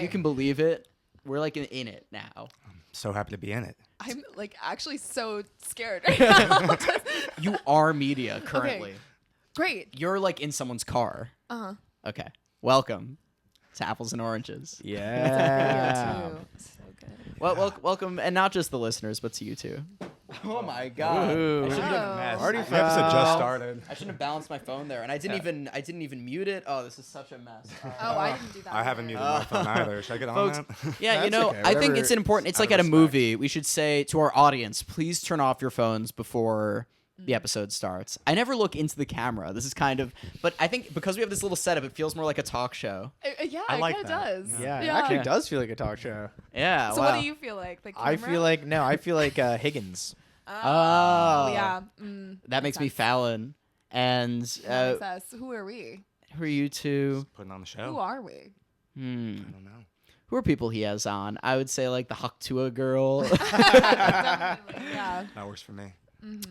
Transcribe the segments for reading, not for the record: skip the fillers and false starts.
you can believe it, we're like in it now. So happy to be in it. I'm like actually so scared right now. You are media currently. Okay. Great. You're like in someone's car. Uh-huh. Okay. Welcome to Apples and Oranges. Yeah. So good. Well, welcome, and not just the listeners, but to you too. Oh my God! Ooh. I shouldn't have, Oh. Already The episode just started. I shouldn't have balanced my phone there, and I didn't even mute it. Oh, this is such a mess. Oh, I didn't do that. I haven't muted my phone either. Should I get on Folks, that? Yeah, you That's know, okay. I think Whatever- it's important. It's out like of at a respect. movie. We should say to our audience, please turn off your phones before the episode starts. I never look into the camera. This is kind of, but I think because we have this little setup, it feels more like a talk show. Yeah, I like it kind that. of does. Yeah, it Yeah. actually Yeah. does feel like a talk show. Yeah. So wow. what do you feel like? Like I camera? feel like I feel like Higgins. Oh. yeah. That makes me Fallon. And That makes us. Who are we? who are you two? Putting on the Who show. are we? I don't know. Who are people he has on? I would say like the Haktua girl Definitely, yeah. That works for me.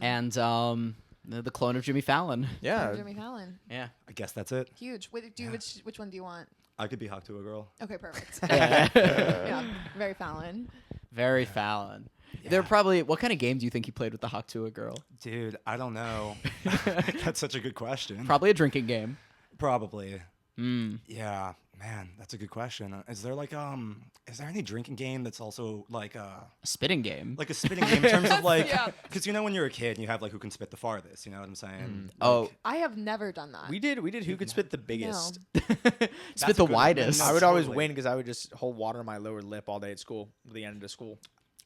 and the clone of Jimmy Fallon. Yeah. Jimmy Fallon. Yeah. I guess that's it. Huge. Which one do you want? I could be Hawk to a girl. Okay, perfect. Yeah. Yeah, very Fallon. Very Fallon. They're probably. What kind of game do you think he played with the Haktua girl? Dude, I don't know. That's such a good question. Probably a drinking game. Probably. Mm. Yeah, man, that's a good question. Is there like is there any drinking game that's also like A spitting game. a spitting game in terms of like, Yeah. because you know when you're a kid and you have like who can spit the farthest, you know what I'm saying? Oh, I have never done that. We did who could spit the biggest. spit the good- widest. no, I would always totally. win because I would just hold water in my lower lip all day at school, at the end of school.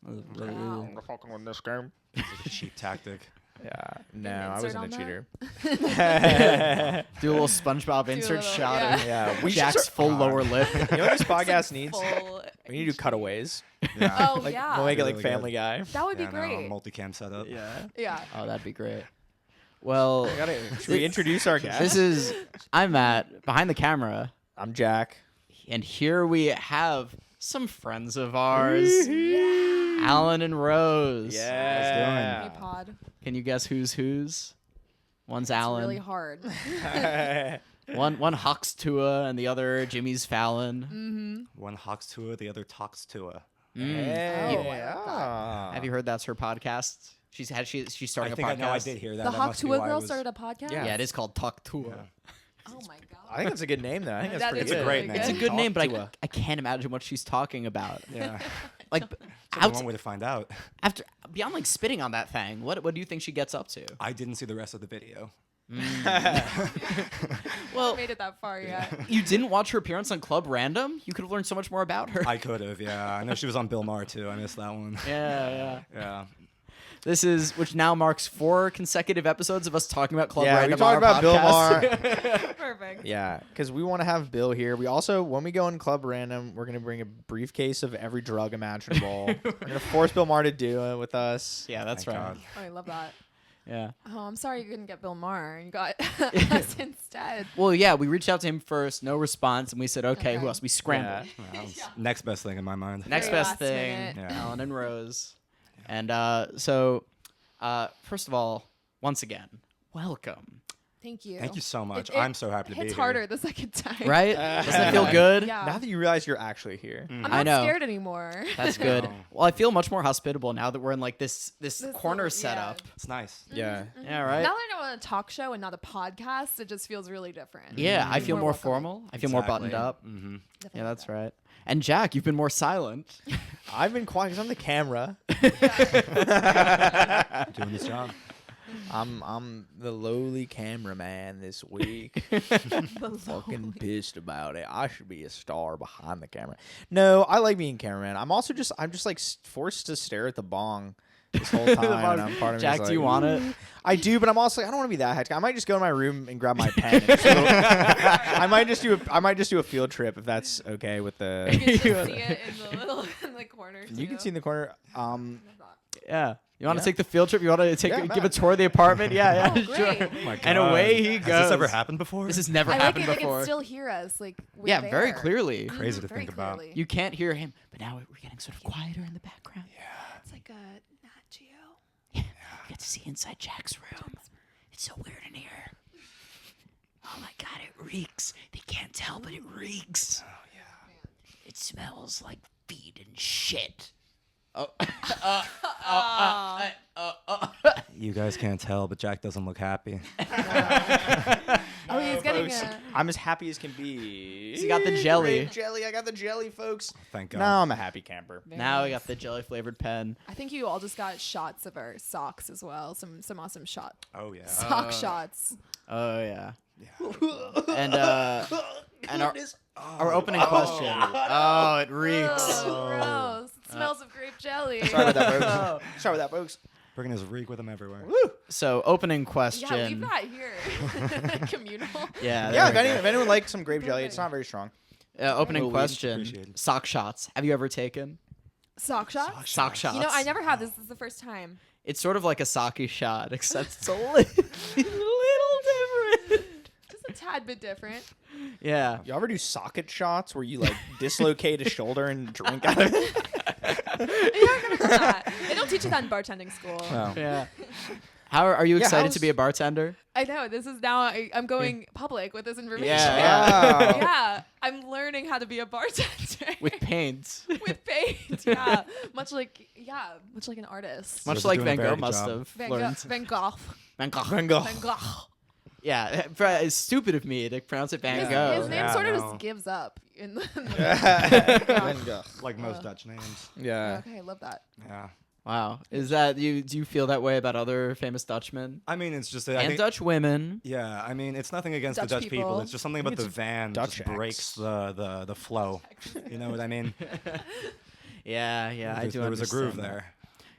Wow. I'm fucking win this game. It's like a cheap tactic. Yeah, no, I insert wasn't a on cheater. Do a little SpongeBob Do a insert little- shot yeah. of Yeah, we should Jack's full lower lip. You know what this podcast needs? Full We need to do cutaways. Yeah. Oh Like, yeah. we'll make it like Really good. Family Guy. That would be Yeah, no, great. multicam setup. Yeah. Yeah. Oh, that'd be great. Well, Should we introduce our guest? I'm Matt behind the camera, I'm Jack. and here we have some friends of ours, Alan and Rose. Yeah. Hey, pod. Can you guess who's whose? One's Alan. It's really hard. One Hux Tua and the other Jimmy's Fallon. One hawks to it, the other talks to it. Hey. Oh, I like that. Have you heard that's her podcast? She's starting I a think podcast. I know I did hear that. The That Hawk must be Tua why I girl was- started a podcast? Yeah. Yeah, it is called Talk Tua. Yeah. Oh my god. I think that's a good name though. I think that's That pretty is good. a great really name. It's a good. good Talk name, but Tua. I can't imagine what she's talking about. Yeah. Like That's out, one way to find out. after beyond like spitting on that thing, what do you think she gets up to? I didn't see the rest of the video. Well, Made it that far yet. you didn't watch her appearance on Club Random? You could have learned so much more about her. I could have, yeah. I know she was on Bill Maher too. I missed that one. Yeah. Yeah. This is which now marks 4 consecutive episodes of us talking about Club Yeah, Random. we talked on our about Bill podcast. Maher. Perfect. Yeah, because we want to have Bill here. We also, when we go in Club Random, we're gonna bring a briefcase of every drug imaginable. We're gonna force Bill Maher to do it with us. Yeah, that's Thank right. God. Oh, I love that. Yeah. Oh, I'm sorry you couldn't get Bill Maher and you got us instead. Well, yeah, we reached out to him first, no response, and we said, okay, who Okay. else? We scrambled. Yeah. That was Next best thing in my mind. Next Very best last thing, minute. Yeah. Alan and Rose. And so, first of all, once again, welcome. Thank you. Thank you so much. It I'm so happy to be hits here. harder the second time. Right? Doesn't it feel good? Yeah. Now that you realize you're actually here. I'm I not know. scared anymore. That's good. No. Well, I feel much more hospitable now that we're in like this corner little- yeah. setup. It's nice. Yeah. Yeah, right? Now that I know on a talk show and not a podcast, it just feels really different. Yeah, I feel more welcoming. formal. I feel more buttoned up. Mm-hmm. Definitely Yeah, like that's that. right. And Jack, you've been more silent. I've been quiet because I'm the camera. Doing this job. I'm the lowly cameraman this week. Fucking pissed about it. I should be a star behind the camera. No, I like being cameraman. I'm just like forced to stare at the bong this whole time. And I'm part of me Jack, is do you like, want it? I do, but I'm also like, I don't want to be that hectic. I might just go in my room and grab my pen. And just go- I might just do a field trip if that's okay with You the. can just see it in the little in the corner. You can too. see in the corner. Yeah. You want to Yeah. take the field trip? You want to Yeah, give a man. tour of the apartment? Yeah, Oh, yeah, great. sure. Oh my God. And away he goes. Has this ever happened before? This has never I like happened it. They before. can still hear us. Like we're Yeah, there. very clearly. Crazy to Very think about. clearly. You can't hear him, but now we're getting sort of quieter in the background. It's like a Nat Geo. Yeah. We get to see inside Jack's room. It's so weird in here. Oh my God, it reeks. They can't tell, but it reeks. Oh yeah. It smells like feet and shit. Oh. You guys can't tell, but Jack doesn't look happy. Oh, he's getting folks. a. I'm as happy as can be. He got the jelly. Grape jelly. I got the jelly, folks. Thank God. Now I'm a happy camper. Very Now we nice. got the jelly flavored pen. I think you all just got shots of our socks as well. Some awesome Oh yeah. sock shots. Oh yeah. Yeah. And our opening question. Oh, it reeks. Oh, gross. It smells of grape jelly. Sorry about that, folks. Sorry about that, folks. Bringing his reek with him everywhere. So opening question. Yeah, leave that here. Communal. Yeah. Yeah, there we if anyone likes some grape jelly, it's not very strong. go. Opening Oh, we question. appreciate it. Sock shots. Have you ever taken Sock shots? sock shots? You know, I never had this. This is the first time. It's sort of like a sake shot, except it's a little different. Just a tad bit different. Yeah. You ever do socket shots where you like dislocate a shoulder and drink out of it? Yeah, I remember that. They don't teach you that in bartending school. Oh. Yeah. How are you Yeah, excited how's- to be a bartender? I know. This is now, I'm going public with this information. Yeah. Yeah, I'm learning how to be a bartender. With paint. With paint, yeah. Much like an artist. Much Yours is like doing a Van very Gogh good must job. have Van Gogh. learned. Van Gogh. Van Gogh. Van Gogh. Van Gogh. Yeah, it's stupid of me to pronounce it Van His, Gogh. his name Yeah, sort of no. just gives up. In the Van Gogh. Like most Dutch names. Yeah. Okay, I love that. Yeah. Wow. Is that do you feel that way about other famous Dutchmen? I mean, it's just. I And think, Dutch women. Yeah, I mean, it's nothing against Dutch the Dutch people. people. It's just something I think about the it's van Dutch just breaks the flow. You know what I mean? Yeah, I do There was a groove understand that.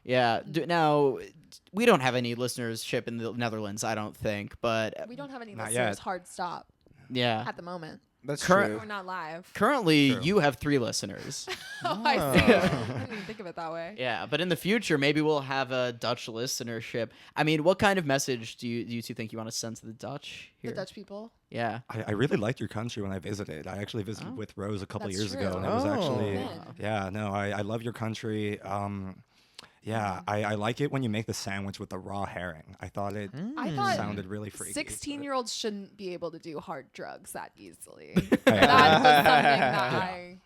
there. Yeah. Now, we don't have any listenership in the Netherlands, I don't think, but We don't have any Not listeners. yet. Hard stop yeah. at the moment. That's Current- true. We're not live. Currently, True. you have 3 listeners. Oh, I see. I didn't even think of it that way. Yeah, but in the future, maybe we'll have a Dutch listenership. I mean, what kind of message do you two think you want to send to the Dutch here? The Dutch people. Yeah. I really liked your country when I visited. I actually visited Oh. with Rose a couple That's years true. ago, and it was actually, Good. yeah, no, I love your country. Yeah, I like it when you make the sandwich with the raw herring. I thought it I thought sounded really freaky. 16-year-olds shouldn't be able to do hard drugs that easily. Yeah. That was something that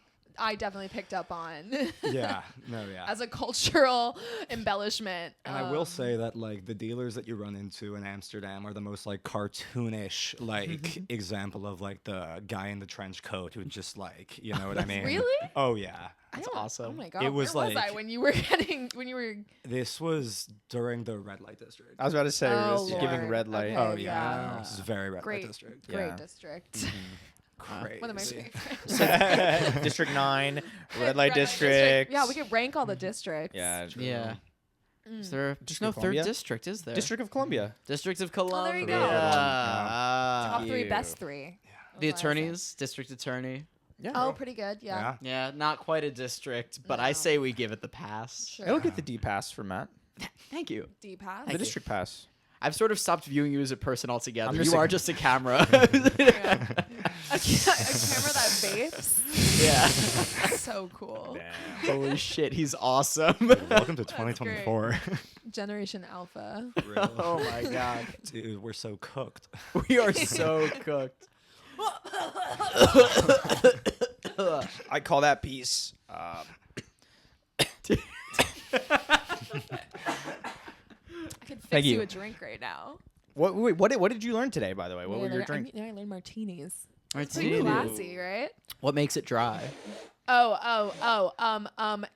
I definitely picked up on Yeah, no, yeah. as a cultural embellishment. And I will say that like the dealers that you run into in Amsterdam are the most like cartoonish like example of like the guy in the trench coat who just like, you know what I mean? Really? Oh yeah. I That's don't- awesome. Oh my god! It was Where was I like- when you were This was during the red light district. I was about to say, Oh, it was giving Lord. red light. Okay. Oh yeah, yeah. no, this is very red great, light district. great Yeah. district. Crazy. One of my favorites. District 9, red light district. Yeah, we could rank all the districts. Yeah. true. Yeah. Is there? There's District no of third Columbia? district, is there? District of Columbia. District of there Columbia. you go. Ah. Top 3, you. best 3. The That's what I say. attorneys, district attorney. Yeah. Oh, pretty good. Yeah. Yeah. Yeah, not quite a district, but I No. say we give it the pass. Sure. It'll get the D pass for Matt. Thank you. D pass. The district pass. I've sort of stopped viewing you as a person altogether. I'm just You a- are just a camera. Yeah. a camera that vapes. yeah. So cool. Holy shit, he's awesome. Welcome to great. 2024. Generation Alpha. Oh my god. Dude, we're so cooked. We are so cooked. I call that piece. I could fix Thank you. you. A drink right now. What did you learn today, by the way? What Yeah, were your I drinks? I learned martinis. Martini. Pretty classy, right? What makes it dry?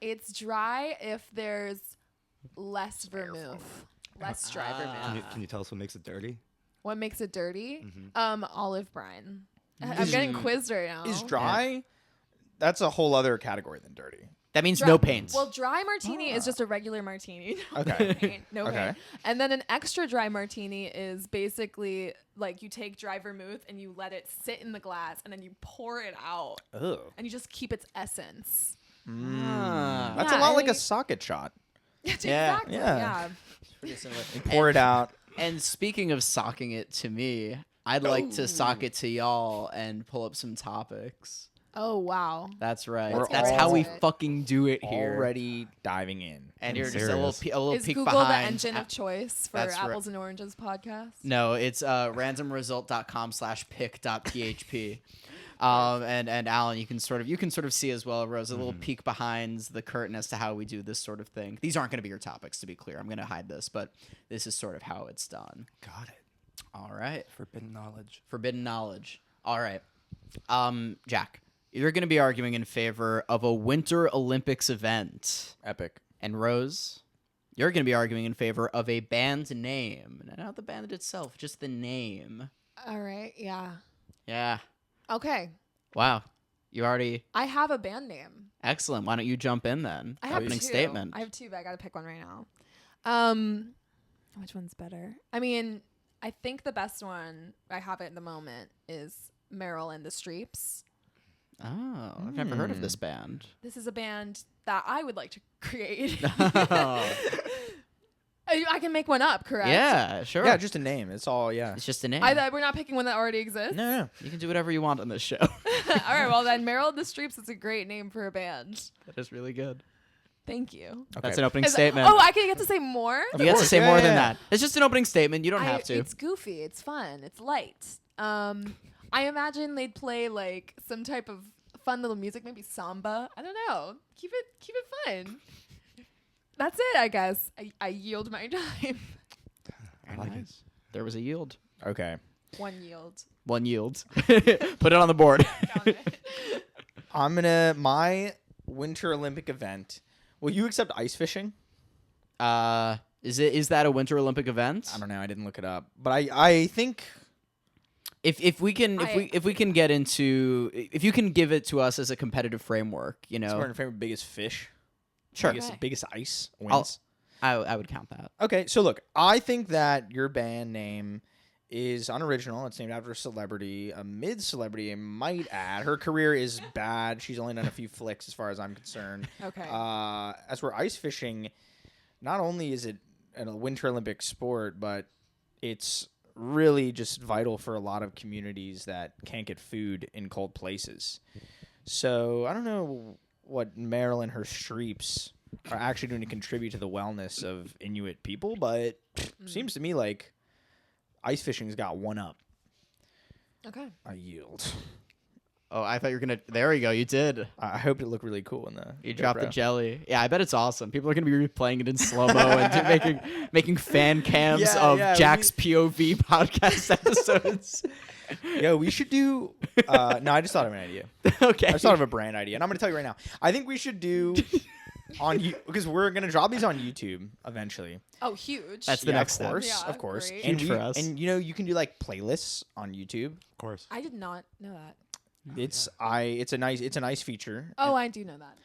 It's dry if there's less vermouth. Less dry Can vermouth. you, can you tell us what makes it dirty? What makes it dirty? Mm-hmm. Olive brine. I'm getting quizzed right now. Is dry? That's a whole other category than dirty. That means Dry- no paint. Well, dry martini is just a regular martini. Okay. Paint, no Okay. paint. And then an extra dry martini is basically like you take dry vermouth and you let it sit in the glass and then you pour it out Oh. and you just keep its essence. Ah. That's Yeah, a lot like I- a socket shot. Exactly. Yeah. Yeah. Pretty similar. Pour it out. And speaking of socking it to me, I'd like to sock it to y'all and pull up some topics. Oh wow. That's right. We're That's how we all fucking do it here. Already diving in. And I'm you're just a little, serious. a little Is peek Google behind. the engine of choice for That's right. Apples and Oranges podcast? No, it's randomresult.com/pick.php. And Alan, you can sort of see as well, Rose, a little peek behind the curtain as to how we do this sort of thing. These aren't going to be your topics, to be clear. I'm going to hide this, but this is sort of how it's done. Got it. All right. Forbidden knowledge. Forbidden knowledge. All right. Jack, you're going to be arguing in favor of a Winter Olympics event. Epic. And Rose, you're going to be arguing in favor of a band name. Not the band itself, just the name. All right. Yeah. Yeah. Okay. Wow. You already... I have a band name. Excellent. Why don't you jump in then? I have Opening two. statement. I have two, but I got to pick one right now. Which one's better? I mean, I think the best one I have at the moment is Meryl and the Streeps. Oh, I've never heard of this band. This is a band that I would like to create. Oh. I can make one up, correct? Yeah, sure. Yeah, just a name. It's all, yeah. It's just a name. We're not picking one that already exists? No. You can do whatever you want on this show. All right, well then, Meryl and the Streeps is a great name for a band. That is really good. Thank you. Okay. That's an opening Is it- statement. Oh, I can get to say more? You get to course, say yeah, more yeah, than yeah. that. It's just an opening statement. You don't have to. It's goofy. It's fun. It's light. I imagine they'd play like some type of fun little music, maybe samba. I don't know. Keep it fun. That's it, I guess. I yield my time. I like it. There was a yield. Okay. One yield. One yield. Put it on the board. Found it. My Winter Olympic event. Will you accept ice fishing? Is that a Winter Olympic event? I don't know. I didn't look it up, but I think If we can get into, if you can give it to us as a competitive framework, you it's know, my favorite biggest fish. sure, Okay. Biggest ice wins. I would count that. Okay, so look, I think that your band name is unoriginal. It's named after a celebrity, a mid-celebrity, I might add. Her career is bad. She's only done a few flicks as far as I'm concerned. Okay. As for ice fishing, not only is it a Winter Olympic sport, but it's really just vital for a lot of communities that can't get food in cold places. So I don't know what Meryl and her streeps are actually doing to contribute to the wellness of Inuit people, but seems to me like ice fishing's got one up. Okay. I yield. Oh, I thought you were gonna. There you go. You did. I hope it looked really cool in the. You dropped the GoPro. jelly. Yeah, I bet it's awesome. People are gonna be replaying it in slow mo and making fan cams Yeah, of yeah, Jack's POV podcast episodes. Yo, we should do. No, I just thought of an idea. Okay. I just thought of a brand idea, and I'm going to tell you right now. I think we should do because we're going to drop these on YouTube eventually. Oh, huge. That's the next of step. course, Yeah, of course. great. And Huge for us. And you can do like playlists on YouTube. Of course. I did not know that. It's a nice feature. Oh, I do know that.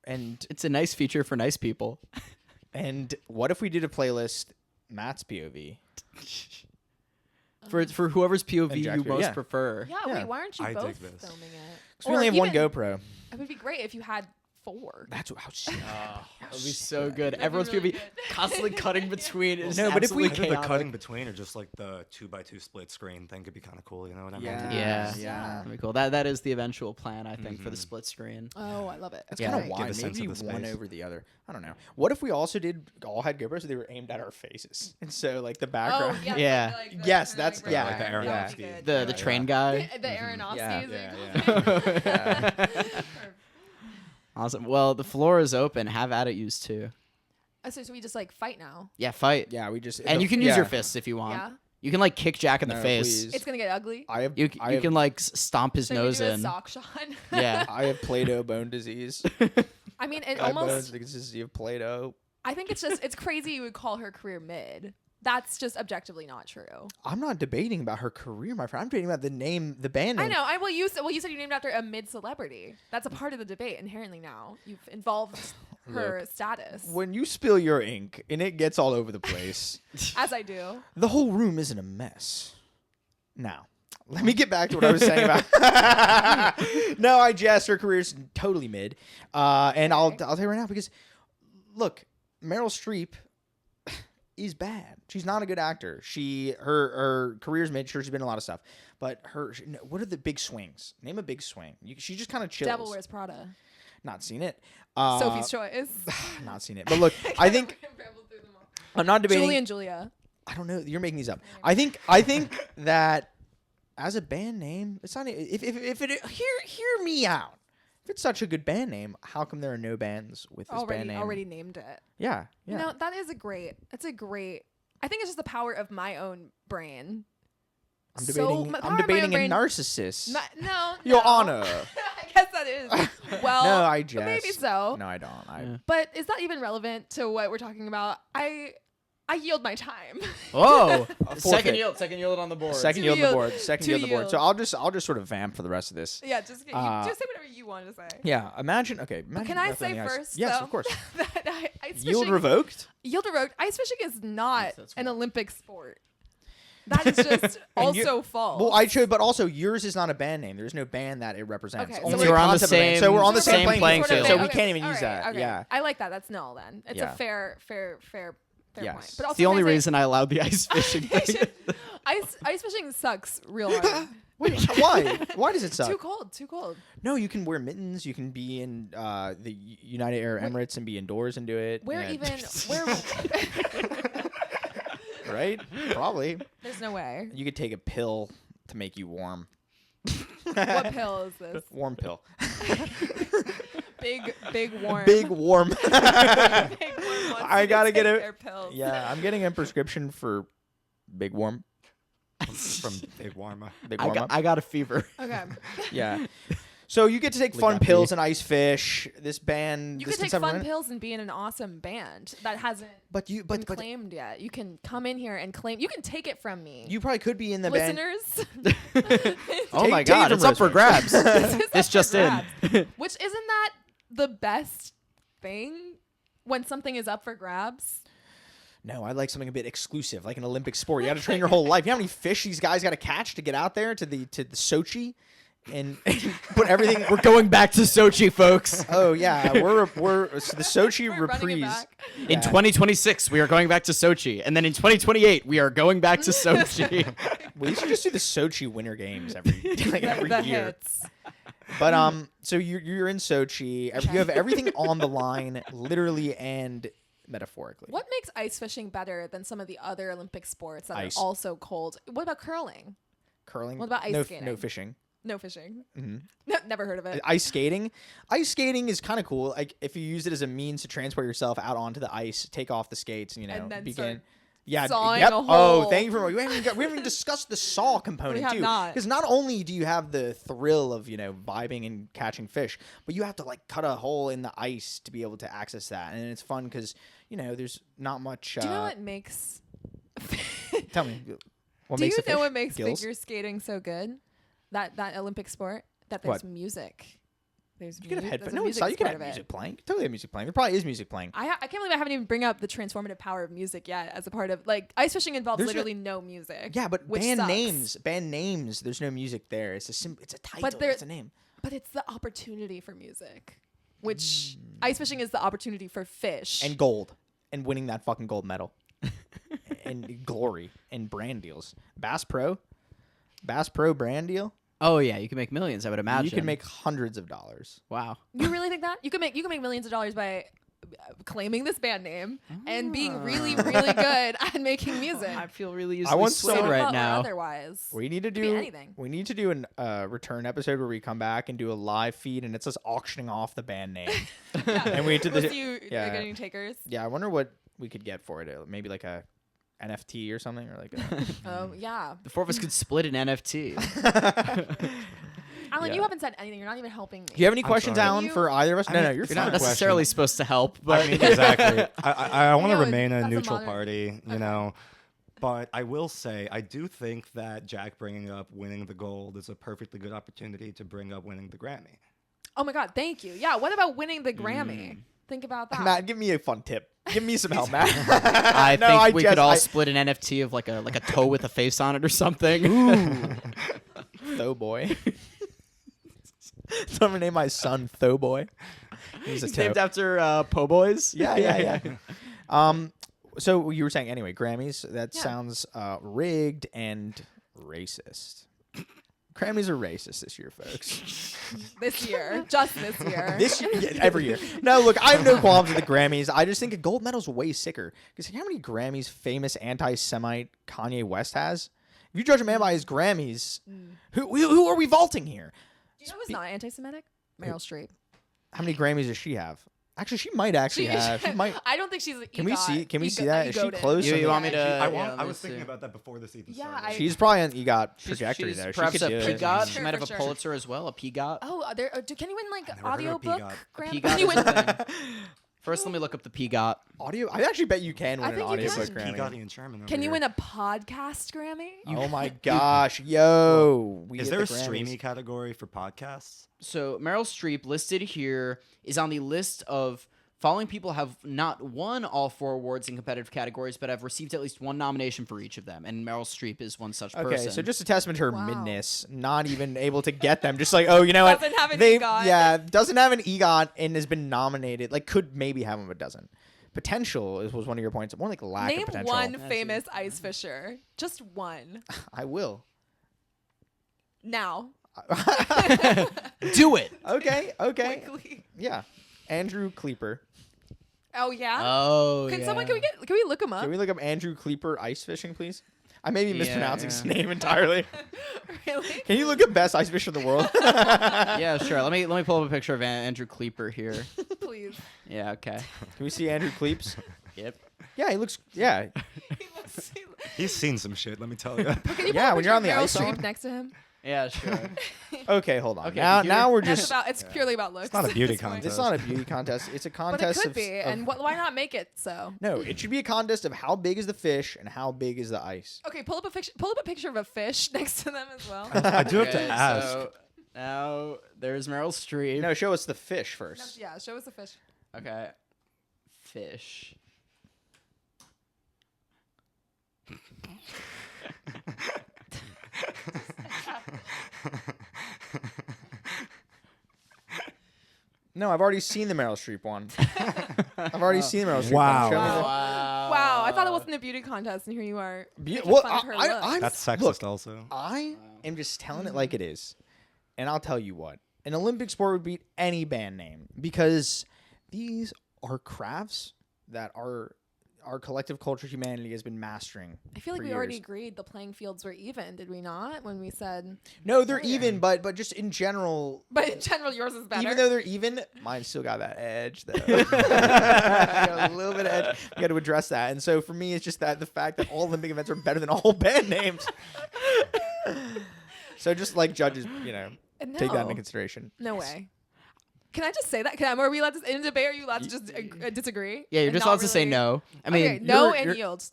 And It's a nice feature for nice people. what if we did a playlist Matt's POV? For whoever's POV And Jack's you POV, most yeah. prefer. Yeah, Yeah. wait, why aren't you I dig both this. filming it? Because we only have one even- GoPro. It would be great if you had 4. That's how sick. That would be so good. That'd be Everyone's really POV good. constantly cutting between. Is No, but if we- I absolutely think the chaotic. cutting between or just like the 2x2 split screen thing could be kind of cool. You know what I mean? Yeah. Yeah. That'd be cool. That is the eventual plan, I think, for the Mhm. split screen. Oh, I love it. That's Yeah. kind of Give why. a sense Maybe of the one space. over the other. I don't know. What if we also all had GoPros so they were aimed at our faces, and so like the background. Oh, yeah. Yeah. Yes, that's- yeah, like the That would be Aronofsky. good. The Yeah. train guy. The Aronofskys. Yeah. Awesome. Well, the floor is open. Have at it, used to. So we just like fight now. Yeah, fight. Yeah, we just And you can use your fists if you want. Yeah. You can like kick Jack in the No, face. please. It's gonna get ugly. I have You I have, can like stomp his So nose you do in. a sock shot. Yeah. I have Play-Doh bone disease. I mean, it My bones almost. the consistency of Play-Doh. I think it's crazy you would call her career mid. That's just objectively not true. I'm not debating about her career, my friend. I'm debating about the band name. I know. Well, you said you named after a mid celebrity. That's a part of the debate inherently. Now you've involved her status, When you spill your ink and it gets all over the place, as I do. the whole room isn't a mess. Now, let me get back to what I was saying about. No, I jest. Her career's totally mid, and I'll tell you right now because, look, Meryl Streep is bad. She's not a good actor. Her career's mid. Sure, she's been in a lot of stuff, but what are the big swings? Name a big swing. She just kind of chills. Devil Wears Prada. Not seen it. Sophie's Choice. Not seen it. But look, I think I'm not debating. Julie and Julia. I don't know. You're making these up. I think that as a band name, it's not. If it hear me out. If it's such a good band name, how come there are no bands with this band name? Already named it. Yeah. You know, that is a great. It's a great. I think it's just the power of my own brain. I'm debating a narcissist. No, Your Honor. I guess that is. Well, No, I but maybe so. No, I don't. Yeah. But is that even relevant to what we're talking about? I yield my time. Whoa! Forfeit. Second yield on the board. Second Two yield on the yield. board. Second Two yield on the board. So yields. I'll just sort of vamp for the rest of this. Yeah, just say whatever you want to say. Yeah. Imagine. Okay. But can I say first? Yes, though, of course. that ice Yield fishing, revoked. Yield revoked. Ice fishing is not That's an wild. Olympic sport. That is just And you- also false. Well, I chose, but also yours is not a band name. There's no band that it represents. Okay, Only so a we're on the concept of a band. same- So we're on the same same playing field. field. So we Okay, can't even all use right, that. okay. Yeah. I like that. That's null then. It's Yeah. a fair Yes. point. But also, The only can I say- reason I allowed the ice fishing thing. ice fishing sucks real hard. Wait, why? Why does it suck? Too cold. No, you can wear mittens. You can be in the United Arab Emirates and be indoors and do it. Where and- even where right? Probably. There's no way. You could take a pill to make you warm. What pill is this? Warm pill. Big warm. Big warm. Big warm wants I you to gotta get take a- their pills. Yeah, I'm getting a prescription for Big Warm. From Big Warma. Big I Warm got, up. I got a fever. Okay. Yeah. So you get to take fun Lick that pills pee. and ice fish. This band. You this could take concept- fun pills and be in an awesome band that hasn't But you, been but claimed yet. You can come in here and claim. You can take it from me. you probably could be in the band. listeners. Oh my take god, it it's from up for Rosemary. grabs. This is This up just for in. grabs. Which isn't that the best thing when something is up for grabs? No, I like something a bit exclusive, like an Olympic sport. You got to train your whole life. You know how many fish these guys got to catch to get out there to the Sochi, and put everything. We're going back to Sochi, folks. Oh yeah, we're so the Sochi We're running it reprise. back. In Yeah. 2026, we are going back to Sochi, and then in 2028, we are going back to Sochi. We should just do the Sochi Winter Games every every The year. hits. But so you're in Sochi. You have everything on the line, literally and metaphorically. What makes ice fishing better than some of the other Olympic sports that Ice. are also cold? What about curling? Curling? What about ice no, skating? No fishing. No fishing. Mhm. Never heard of it. Ice skating. Ice skating is kind of cool. Like if you use it as a means to transport yourself out onto the ice, take off the skates, and And then begin. start Yeah. sawing Yep. a Oh, hole. thank you for. We haven't even discussed the saw component We have too. not. Because not only do you have the thrill of vibing and catching fish, but you have to like cut a hole in the ice to be able to access that, and it's fun because there's not much. Do you know what makes? Tell me. What Do makes you a know fish? what makes Gills? figure skating so good? That Olympic sport. That there's music. There's You could have there's headphones. a No, it's music not. You can part have of it. music playing. You can totally have music playing. There probably is music playing. I can't believe I haven't even bring up the transformative power of music yet as a part of ice fishing involves There's literally no music. Yeah, but which band sucks. names. There's no music there. It's a title. there- It's a name. But it's the opportunity for music, which ice fishing is the opportunity for fish. And gold, and winning that fucking gold medal, and glory, and brand deals. Bass Pro brand deal. Oh yeah, you can make millions. I would imagine You can make hundreds of dollars. Wow. You really think that you can make millions of dollars by claiming this band name and being really really good at making music? I feel really I want swayed someone- right Or now. otherwise, We need to Could be do anything. We need to do an return episode where we come back and do a live feed, and it's us auctioning off the band name. And we did We'll the see you yeah. getting takers. Yeah, I wonder what we could get for it. Maybe like a NFT or something, or like a Yeah, The four of us could split an NFT. Alan, Yeah. you haven't said anything. You're not even helping me. Do you have any I'm questions, sorry. Alan, You- for either of us? I No, mean, no, you're it's You're not a fine. question. necessarily supposed to help, but I mean, exactly. I want to know, remain a that's a neutral modern- party, you know. But I will say, I do think that Jack bringing up winning the gold is a perfectly good opportunity to bring up winning the Grammy. Oh my God, thank you. Yeah, what about winning the Grammy? Think about that. Matt, give me a fun tip. Give me some help, Matt. I No, think we could all I- split an NFT of like a toe with a face on it or something. Tho Boy. So I'm gonna name my son Tho Boy. He's a It's toe. named after Po' Boys. Yeah. So you were saying anyway, Grammys. That Yeah. sounds rigged and racist. Grammys are racist this year, folks. This year, just this year. Every year. No, look, I have no qualms with the Grammys. I just think a gold medal's way sicker. Because how many Grammys famous anti-Semite Kanye West has? If you judge a man by his Grammys, who are we vaulting here? You know who's not anti-Semitic? Meryl Streep. How many Grammys does she have? Actually, she might actually have. She might. I don't think she's. Can we see? Can we see that? Is she close? You want me to? I was thinking about that before this even Yeah, started. She's probably an EGOT She's trajectory there. She perhaps could a do it. PGOT. Sure, She might have for a sure. Pulitzer as well. A PGOT. Oh, can you win like never heard of audiobook? PGOT. Graham? PGOT Can you is win? a thing. First, let me look up the PGOT. Audio. I actually bet you can win I an think you audiobook can. Grammy. Peabody and Sherman over Can you here. win a podcast Grammy? Oh my gosh, yo! We Is hit there a the Grammys. streaming category for podcasts? So Meryl Streep listed here is on the list of following people have not won all 4 awards in competitive categories, but have received at least 1 nomination for each of them. And Meryl Streep is one such Okay, person. so just a testament to her Wow. midness, not even able to get them. Just like, oh, you know what? Doesn't have an They- EGOT. Yeah, doesn't have an EGOT and has been nominated. Like, could maybe have one, but doesn't. Potential was one of your points. More like lack Name of potential. one famous ice fisher. Just one. I will. Now. do it. Okay. Quickly. Yeah. Andrew Kleeper. Oh yeah. Oh, Can yeah. someone? Can we look him up? Can we look up Andrew Kleeper ice fishing, please? I may be Yeah, mispronouncing yeah. his name entirely. Really? Can you look up best ice fisher in the world? Yeah, sure. Let me pull up a picture of Andrew Kleeper here. Please. Yeah. Okay. Can we see Andrew Kleeps? Yep. Yeah, he looks. Yeah, He's seen some shit, let me tell you. Can you Yeah, put a when you're on picture the of ice Meryl zone. Streep next to him? Yeah. Sure. Okay, hold on. Okay, now, computer. now we're That's just. about. It's purely about looks. It's not a beauty at this point. contest. It's not a beauty contest. It's a But contest it could of. be. And why not make it so? No, it should be a contest of how big is the fish and how big is the ice. Okay, pull up a picture of a fish next to them as well. I do have to Okay, ask. So now there's Meryl Streep. No, show us the fish first. Yeah, show us a fish. Okay. Fish. No, I've already seen the Meryl Streep one. I've already seen the Meryl Streep Wow. one. Show me Wow. the- Wow, I thought it wasn't a beauty contest, and here you are. making Well, fun of her looks. I'm That's sexist look, also. I am just telling it like it is. And I'll tell you what. An Olympic sport would beat any band name because these are crafts that our collective culture humanity has been mastering. I feel like for we already years. agreed the playing fields were even, did we not? When we said, No, they're earlier. even, but just in general, but in general, yours is better. even though they're even, mine still got that edge though. Got a little bit of edge. You got to address that. And so for me, it's just that the fact that all Olympic events are better than all band names. So just like judges, take that into consideration. No way. Can I just say that? Are we allowed to, in a debate, are you allowed to just disagree? Yeah, you're And just not allowed to say really- no. I mean, Okay, no you're- and you're- yield.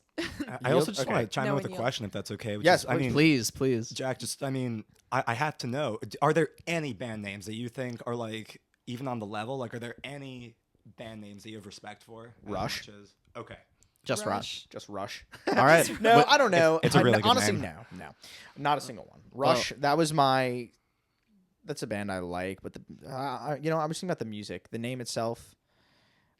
I also just Okay. want to chime No in with a and yield. question, if that's okay. Which Yes, is, I mean, please. Jack, I have to know, are there any band names that you think are like even on the level? Like, are there any band names that you have respect for? as Rush. much as- okay. Just Rush. Just Rush. All right. No, I don't know. It's a really good honestly, name. no, not a single one. Rush. That was my. That's a band I like, but I was thinking about the music, the name itself.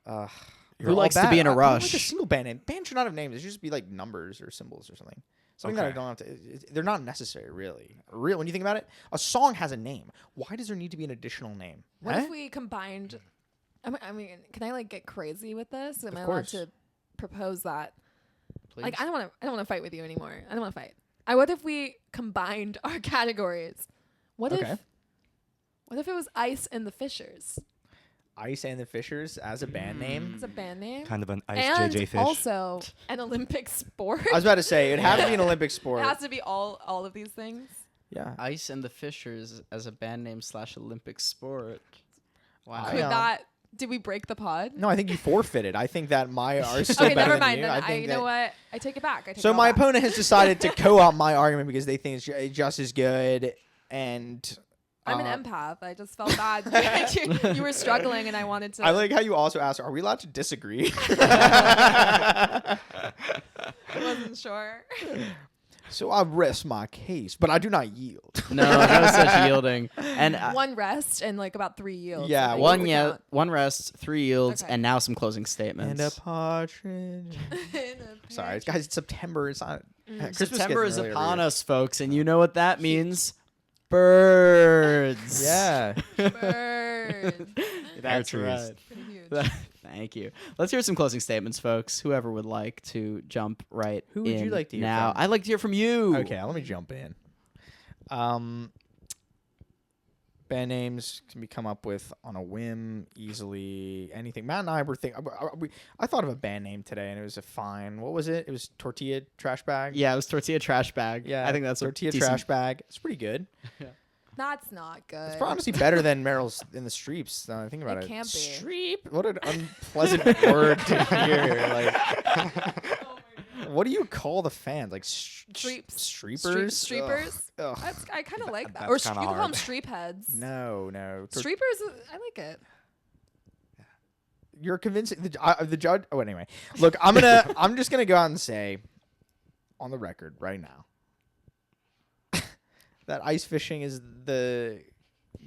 Who likes to be in a I don't rush? like a single band name. Band should not have names. It should just be like numbers or symbols or something. Something that I Okay. don't have to. They're not necessary, really. When you think about it, a song has a name. Why does there need to be an additional name? What Huh? if we combined? I mean, can I like get crazy with this? Am I allowed course. to propose that? Please. Like, I don't want to fight with you anymore. I don't want to fight. What if we combined our categories? What Okay. if it was Ice and the Fishers? Ice and the Fishers as a band name. It's a band name. Kind of an ice And JJ fish. also an Olympic sport. I was about to say it'd have to be an Olympic It sport. has to be all of these things. Yeah. Ice and the Fishers as a band name / Olympic sport. Wow. I Could know. that? Did we break the pod? No, I think you forfitted. I think that my are still Okay, better never than mind. you. Then I think you that, know what? I take it back. I take So it all my back. opponent has decided to co-opt my argument because they think it's just as good, and I'm an empath. I just felt bad. you were struggling, and I wanted to. I like how you also asked, "Are we allowed to disagree?" I wasn't sure. So I rest my case, but I do not yield. No such yielding. And One rest and like about 3 yields. Yeah, I think one is the yeah, count. one rest, 3 yields, Okay. and now some closing statements. And a partridge. Sorry, it's, guys. It's September. It's not. Christmas September gets is earlier upon every us, folks, and you know what that means? Birds. year. Yeah. Birds. That's trees. right. Pretty huge. Thank Thank you. Let's hear some closing statements, folks. Whoever would like to jump right Who would you in like to hear now. from? I'd like to hear from you. Okay, let me jump in. Band names can be come up with on a whim, easily, anything. Matt and I were thinking. I thought of a band name today, and it was a fine. What was it? It was Tortilla Trash Bag. Yeah, it was Tortilla Trash Bag. Yeah, I think that's Tortilla a decent... Trash Bag. It's pretty good. That's not good. It's honestly better than Meryl's in the Streeps. Now I think about It it. can't be. Streep. What an unpleasant word to hear. Like, what do you call the fans? Like Streeps. Streepers. Streepers. Ugh. I kind of like that. That's Or kinda you can call them hard. streep heads. No. Streepers. I like it. You're convincing the judge. Oh, anyway, look, I'm just gonna go out and say, on the record right now, that ice fishing is the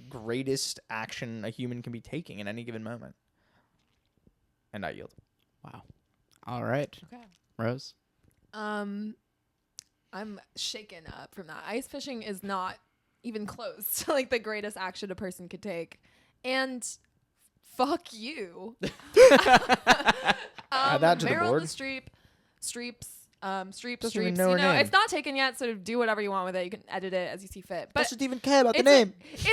greatest action a human can be taking in any given moment. And I yield. Wow. All right. Okay. Rose? I'm shaken up from that. Ice fishing is not even close to like the greatest action a person could take. And fuck you. Add that to the Meryl board. the Streeps, Doesn't even Streeps. know You her know, name. it's not taken yet, so do whatever you want with it. You can edit it as you see fit. But Doesn't even care about the it's a- name. It's a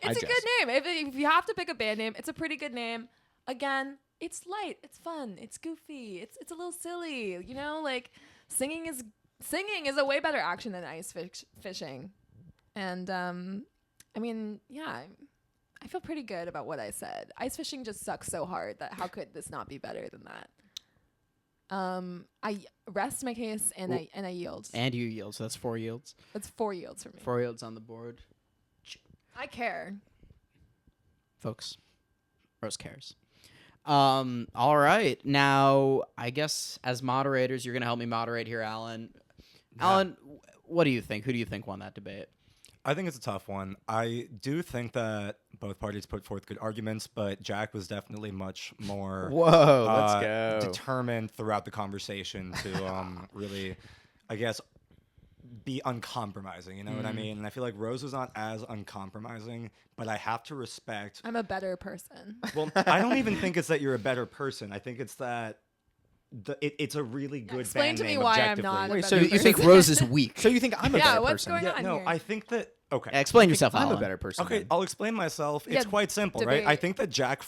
it's a jest. good name. If you have to pick a band name, it's a pretty good name. Again, it's light, it's fun, it's goofy, it's a little silly. You know, like singing is a way better action than ice fishing. And I mean, yeah, I feel pretty good about what I said. Ice fishing just sucks so hard that how could this not be better than that? I rest my case and I yield. And you yield, so that's 4 yields. That's 4 yields for me. 4 yields on the board. I care. Folks, Rose cares. All right. Now, I guess as moderators, you're going to help me moderate here, Alan. Yeah. Alan, what do you think? Who do you think won that debate? I think it's a tough one. I do think that both parties put forth good arguments, but Jack was definitely much more Whoa, let's go. determined throughout the conversation to really, I guess, be uncompromising. You know what I mean? And I feel like Rose was not as uncompromising, but I have to respect. I'm a better person. Well, I don't even think it's that you're a better person. I think it's that it's a really good Explain band to me name why I'm objectively. not a Wait, better so You think person. Rose is weak? So you think I'm a Yeah, better what's person? going Yeah, on no, here? I think that. Okay. Explain yourself, I'm Alan. a better person. Okay, then. I'll explain myself. Yeah, It's quite simple, right? debate. I think that Jack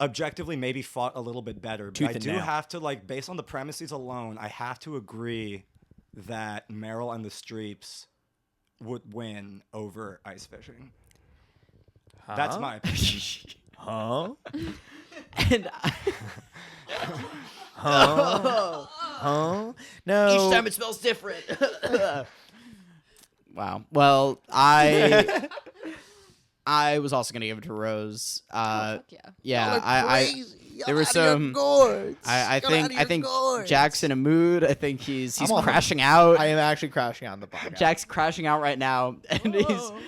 objectively maybe fought a little bit better. But Tooth I and do nail. have to, like, based on the premises alone, I have to agree that Meryl and the Streeps would win over ice fishing. That's Huh? my opinion. Huh? And Huh? Huh? No. each time it smells different. Wow. Well, I was also gonna give it to Rose. Fuck yeah. Yeah, I there was some. I think Jack's in a mood. I think he's I'm on- crashing out. I am actually crashing on the podcast. Jack's crashing out right now, and Whoa.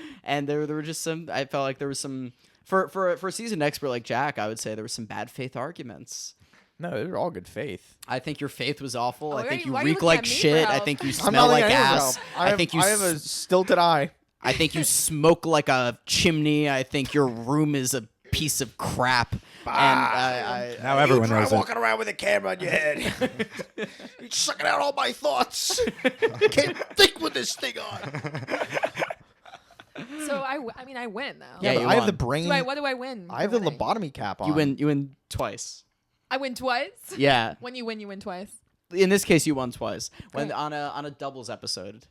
there were just some. I felt like there was some for a seasoned expert like Jack. I would say there were some bad faith arguments. No, they're all good faith. I think your faith was awful. Oh, I think you why are you reek looking like at me for shit. I help? think you I'm smell not like letting anyone ass. help. I think you. I have a stilted eye. I think you smoke like a chimney. I think your room is a piece of crap. And Now everyone knows it. walking around with a camera on your head. You're sucking out all my thoughts. I can't think with this thing on. So I mean, I win though. Yeah, but you I have won. the brain. What do I win? I have for the winning? lobotomy cap on. you win twice. I win twice. Yeah. When you win twice. In this case, you won twice. When Great. on a doubles episode,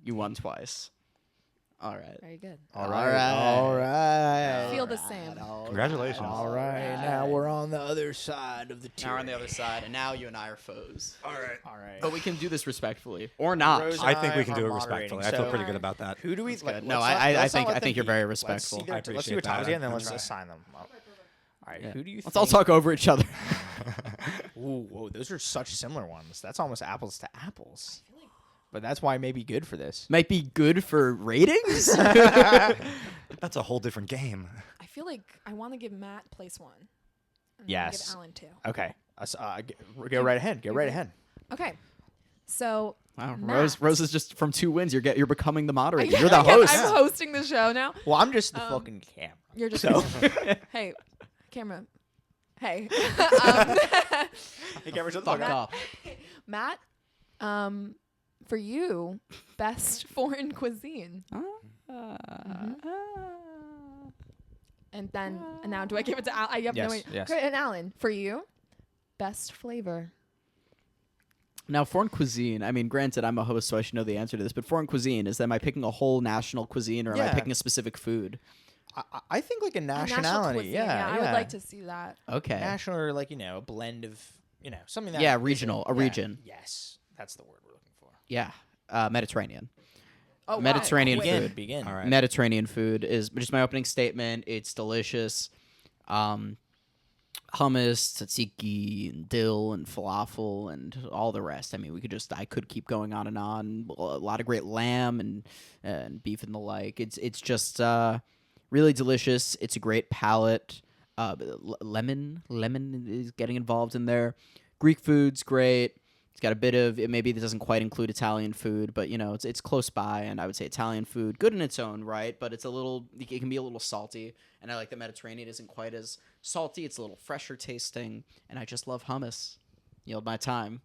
you won twice. All right. Very good. All right. All right. Feel the same. Congratulations. All right. Now we're on the other side of the Now we're on the tyranny. other side, and now you and I are foes. All right. All right. But we can do this respectfully, or not. Rose- I think we can are do it moderating, respectfully. I feel so- pretty good about that. Who do we? That's good. Let's No, not- I let's not think let I think you're them very beat. Let's see respectful. their- I Let's see appreciate what times that. again, then I'll let's try. assign them. All right. Yeah. Who do you? Let's all think- talk over each other. Ooh, whoa, those are such similar ones. That's almost apples to apples. But that's why it may be good for this. Might be good for ratings. That's a whole different game. I feel like I want to give Matt place 1. And I wanna Yes. Give Alan 2. Okay. Go right ahead. Go right ahead. Okay. So. Wow, Matt. Rose is just from 2 wins. You're becoming the moderator. Yeah, You're the yeah, host. I'm hosting the show now. Well, I'm just the Um, fucking camera. You're just. So- Hey, camera. Hey. Hey, Cameron, shut the Fuck fuck up. up. Matt, for you, best foreign cuisine. And now do I give it to Al? I have no Yes, idea. yes. Great, and Alan, for you, best flavor. Now, foreign cuisine, I mean, granted, I'm a host, so I should know the answer to this, but foreign cuisine, is that am I picking a whole national cuisine or am I Yeah. picking a specific food? I think like a A national nationality. cuisine, Yeah, I would like to see that. Okay. national or like a blend of something that Yeah, isn't- regional, a region. Yes, that's the word we're looking for. Yeah. Mediterranean. Oh, wow. Mediterranean Wait. food. Begin. All right. Mediterranean food is just my opening statement. It's delicious. Hummus, tzatziki, and dill, and falafel, and all the rest. I mean, I could keep going on and on. A lot of great lamb and beef and the like. It's just really delicious. It's a great palate. Lemon is getting involved in there. Greek food's great. It's got a bit of it. Maybe this doesn't quite include Italian food, but it's close by, and I would say Italian food, good in its own right, but it can be a little salty, and I like the Mediterranean isn't quite as salty. It's a little fresher tasting, and I just love hummus. Yield my time.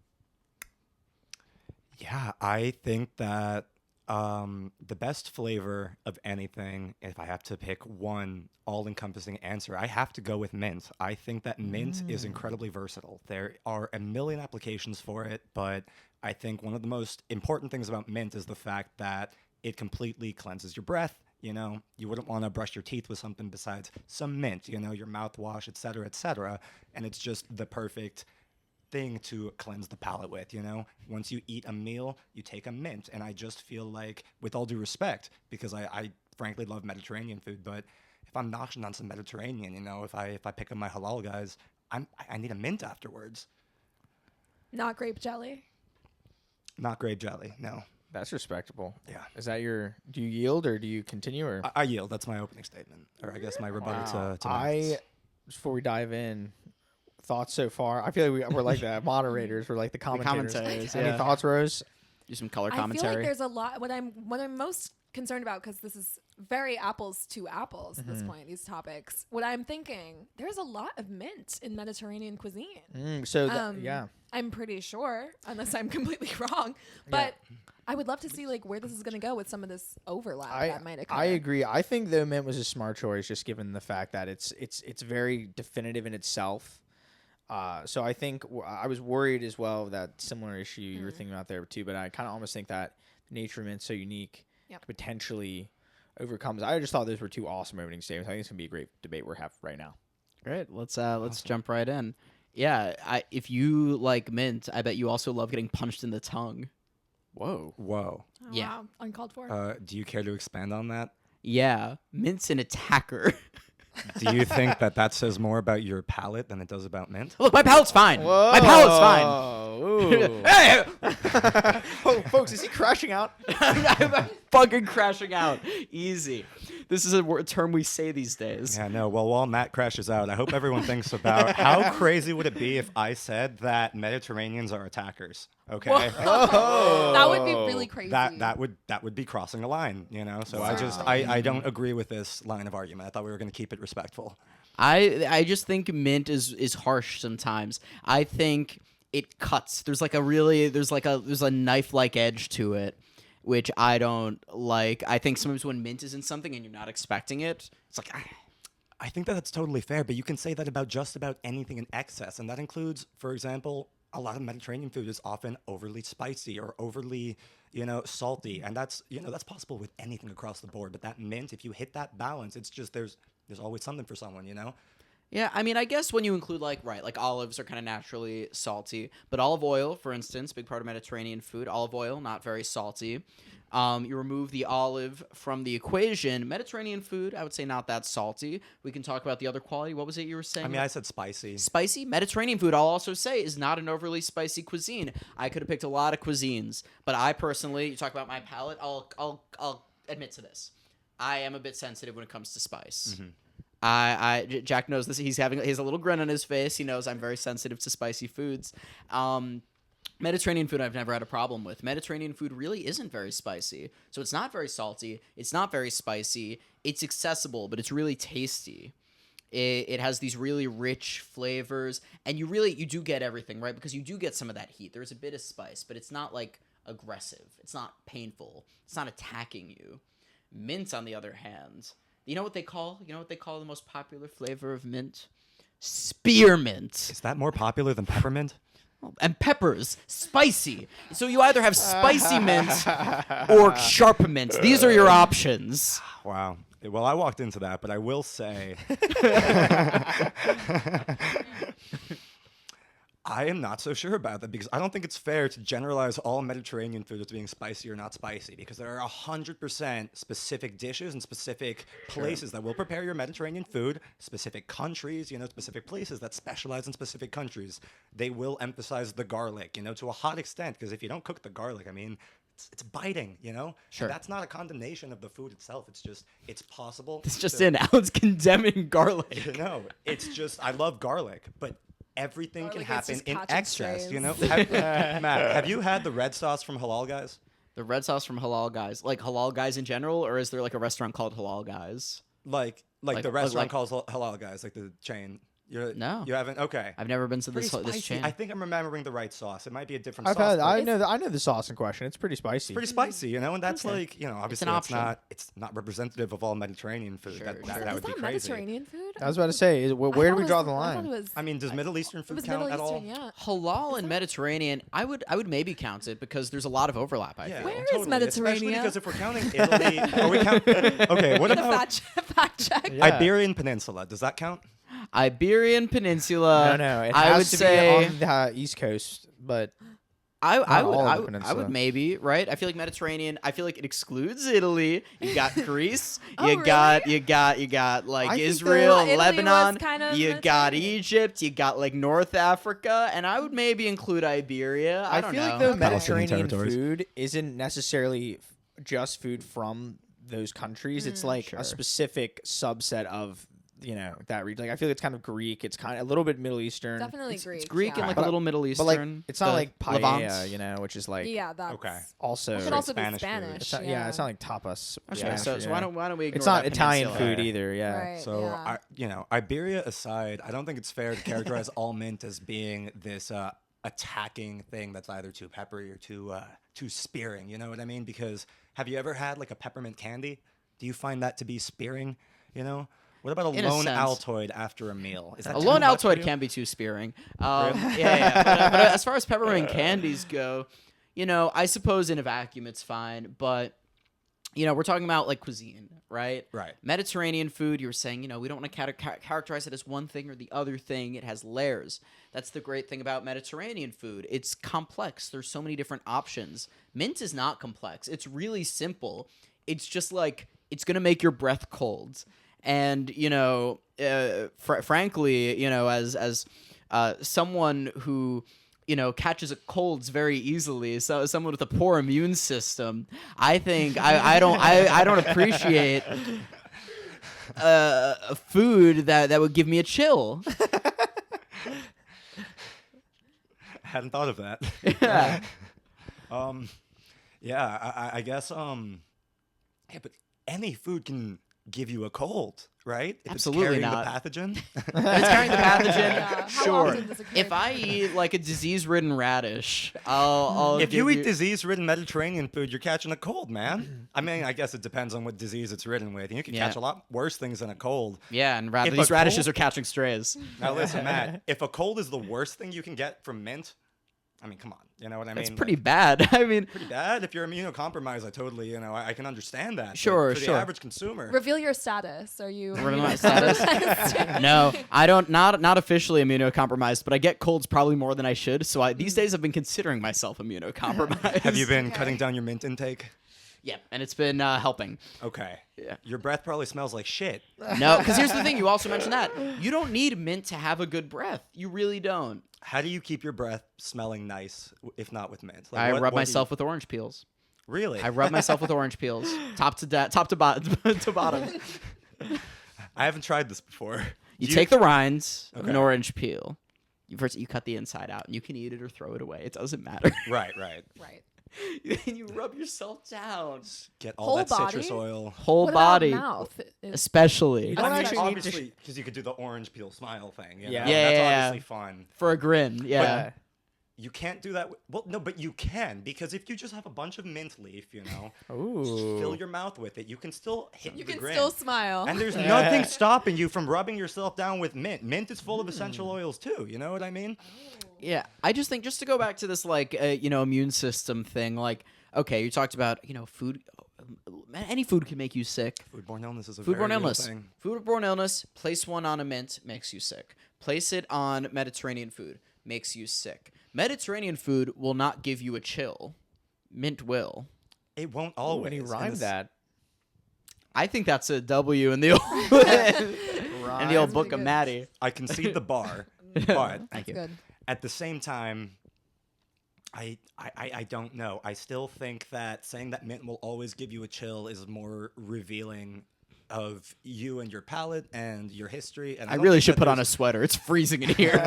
Yeah, I think that the best flavor of anything, if I have to pick one all-encompassing answer, I have to go with mint. I think that mint is incredibly versatile. There are a million applications for it, but I think one of the most important things about mint is the fact that it completely cleanses your breath. You wouldn't want to brush your teeth with something besides some mint, your mouthwash, et cetera, and it's just the perfect thing to cleanse the palate with. Once you eat a meal, you take a mint, and I just feel like, with all due respect, because I frankly love Mediterranean food, but if I'm noshing on some Mediterranean, if I pick up my halal guys, I need a mint afterwards. Not grape jelly. Not grape jelly, no. That's respectable. Yeah. Is that do you yield or do you continue or? I yield. That's my opening statement, or I guess my rebuttal to Matt's. Before we dive in, thoughts so far? I feel like we're like the moderators. We're like the commentators. commentators, Any yeah. thoughts, Rose? Do some color I feel commentary. like there's a lot. What I'm most concerned about, because this is very apples to apples at this point, these topics. What I'm thinking, there's a lot of mint in Mediterranean cuisine. Yeah. I'm pretty sure, unless I'm completely wrong. But I would love to see where this is going to go with some of this overlap that might occur. I agree. I think the mint was a smart choice, just given the fact that it's very definitive in itself. So I think I was worried as well that similar issue you were thinking about there too. But I kind of almost think that the nature of mint's so unique, potentially overcomes. I just thought those were two awesome opening statements. I think it's gonna be a great debate we're having right now. Great. Let's jump right in. Yeah, if you like mint, I bet you also love getting punched in the tongue. Whoa. Whoa. Oh, Yeah. wow. Uncalled for. Do you care to expand on that? Yeah, mint's an attacker. Do you think that says more about your palate than it does about mint? Look, my palate's fine. My palate's fine. Ooh. Hey! Oh, folks, is he crashing out? I'm fucking crashing out. Easy. This is a term we say these days. Yeah, no. Well, while Matt crashes out, I hope everyone thinks about how crazy would it be if I said that Mediterraneans are attackers. Okay. That would be really crazy. That would be crossing a line, So I don't agree with this line of argument. I thought we were going to keep it respectful. I just think mint is harsh sometimes. I think it cuts. There's a knife-like edge to it, which I don't like. I think sometimes when mint is in something and you're not expecting it, it's like I think that's totally fair, but you can say that about just about anything in excess, and that includes, for example, a lot of Mediterranean food is often overly spicy or overly, salty, and that's possible with anything across the board. But that mint, if you hit that balance, it's just there's always something for someone, Yeah, I mean, I guess when you include like olives are kind of naturally salty, but olive oil, for instance, big part of Mediterranean food, olive oil, not very salty. You remove the olive from the equation. Mediterranean food, I would say not that salty. We can talk about the other quality. What was it you were saying? I mean, I said spicy. Spicy? Mediterranean food, I'll also say, is not an overly spicy cuisine. I could have picked a lot of cuisines, but I personally, you talk about my palate, I'll admit to this. I am a bit sensitive when it comes to spice. Mm-hmm. Jack knows this. He has a little grin on his face. He knows I'm very sensitive to spicy foods. Mediterranean food I've never had a problem with. Mediterranean food really isn't very spicy. So it's not very salty. It's not very spicy. It's accessible, but it's really tasty. It has these really rich flavors, and you do get everything, right? Because you do get some of that heat. There's a bit of spice, but it's not like aggressive. It's not painful. It's not attacking you. Mint, on the other hand, you know what they call the most popular flavor of mint? Spearmint. Is that more popular than peppermint? And peppers, spicy. So you either have spicy mint or sharp mint. These are your options. Wow. Well, I walked into that, but I will say I am not so sure about that because I don't think it's fair to generalize all Mediterranean food as being spicy or not spicy because there are 100% specific dishes and specific places that will prepare your Mediterranean food, specific countries, specific places that specialize in specific countries. They will emphasize the garlic, to a hot extent because if you don't cook the garlic, I mean, it's biting, Sure. And that's not a condemnation of the food itself. It's just, it's possible. It's just in Alan's condemning garlic. No, it's just, I love garlic, but everything Garlic can is happen just in catching excess, strays. Matt, have you had the red sauce from Halal Guys? The red sauce from Halal Guys, like Halal Guys in general, or is there like a restaurant called Halal Guys? Like Like- the restaurant like- calls Halal Guys, like the chain. No. You haven't? Okay. I've never been to Pretty this spicy. chain. I think I'm remembering the right sauce. It might be a different I've sauce. had. but I know the sauce in question. It's pretty spicy. It's pretty spicy, and that's Okay. like, obviously option. it's not representative of all Mediterranean food. Sure, that, sure. that, Is that would be that crazy. Mediterranean food? I was about to say, where do we draw the line? I mean, does Middle Eastern It food was count Middle at all? Eastern, yeah. Halal and Mediterranean, I would maybe count it because there's a lot of overlap. I Yeah, feel. Where is totally. Especially Mediterranean? because if we're counting Italy, are we count? Okay, what Get a about fact check. Yeah. Iberian Peninsula? Does that count? Iberian Peninsula. No, it I has would to say be on the East Coast, but I Not would all of the I would peninsula. maybe, right? I feel like Mediterranean. I feel like it excludes Italy. You got Greece. Oh, you got really? you got like I think Israel, Italy was Lebanon. kind of You got Mediterranean. Egypt. You got like North Africa, and I would maybe include Iberia. I don't feel know. like the Okay. Mediterranean Territories. food isn't necessarily just food from those countries. It's like Sure. a specific subset of that region. Like I feel like it's kind of Greek. It's kind of a little bit Middle Eastern. Definitely It's Greek. Greek yeah. and like But- a little Middle But Eastern. like it's not the like Levant. paella, which is like Yeah, that's Okay. also. It could Like also be Spanish food. Spanish. It's not, yeah, it's not like tapas. Okay, Spanish, so yeah. why don't we ignore It's not that Italian peninsula? food either. Yeah. Right, So, yeah. Iberia aside, I don't think it's fair to characterize all mint as being this attacking thing that's either too peppery or too spearing. You know what I mean? Because have you ever had like a peppermint candy? Do you find that to be spearing? What about a In a lone sense. Altoid after a meal? Is that A too lone much for Altoid you? can be too spearing. Really? Yeah. But as far as peppermint candies go, I suppose in a vacuum it's fine. But we're talking about like cuisine, right? Right. Mediterranean food. You were saying, we don't want to characterize it as one thing or the other thing. It has layers. That's the great thing about Mediterranean food. It's complex. There's so many different options. Mint is not complex. It's really simple. It's just like it's gonna make your breath cold. And frankly, as someone who catches colds very easily, so someone with a poor immune system, I think I don't appreciate a food that would give me a chill. I hadn't thought of that. Yeah. I guess yeah, but any food can give you a cold, right? If Absolutely it's carrying not. the pathogen. If it's carrying the pathogen, Yeah, how sure. often does it If I eat like a disease-ridden radish, I'll If give you eat disease-ridden Mediterranean food, you're catching a cold, man. I mean, I guess it depends on what disease it's ridden with. You can Yeah. catch a lot worse things than a cold. Yeah, and If these a radishes cold- are catching strays. Now listen, Matt, if a cold is the worst thing you can get from mint, I mean, come on. You know what I mean? It's pretty bad. I mean, pretty bad. If you're immunocompromised, I totally, I can understand that. But Sure, for sure. the average consumer. Reveal your status. Are you? Reveal my status? no, I don't. Not officially immunocompromised, but I get colds probably more than I should. So these days I've been considering myself immunocompromised. Have you been cutting down your mint intake? Yeah, and it's been helping. Okay. Yeah. Your breath probably smells like shit. No, because here's the thing. You also mentioned that you don't need mint to have a good breath. You really don't. How do you keep your breath smelling nice, if not with mint? Like, I what rub do you- myself with orange peels. Really? I rub myself with orange peels, top to bottom. I haven't tried this before. You Do take the rinds of an Okay. orange peel. You cut the inside out, and you can eat it or throw it away. It doesn't matter. Right. Right. You rub yourself down. Get all Whole that citrus body? oil. Whole What body, about mouth? especially don't I mean, actually need to obviously, because you could do the orange peel smile thing. You Yeah. know? Yeah, That's yeah, obviously fun. for a grin. Yeah. You can't do that. Well, no, but you can, because if you just have a bunch of mint leaf, you know, just Ooh. fill your mouth with it. You can still hit You the can grin. still smile. And there's nothing stopping you from rubbing yourself down with mint. Mint is full of essential oils too. You know what I mean? Yeah, I just think just to go back to this like immune system thing, like okay, you talked about food. Any food can make you sick. Foodborne illness is a Foodborne very real illness. thing. Foodborne illness. Place one on a mint makes you sick. Place it on Mediterranean food makes you sick. Mediterranean food will not give you a chill. Mint will. It won't Oh, always. when he and rhymed this- that. I think that's a W in the old in the old That's book pretty of good. Maddie. I concede the bar, but Thank That's you. good. at the same time, I don't know. I still think that saying that mint will always give you a chill is more revealing of you and your palate and your history. And I don't really think should that put on a there's- sweater. It's freezing in here.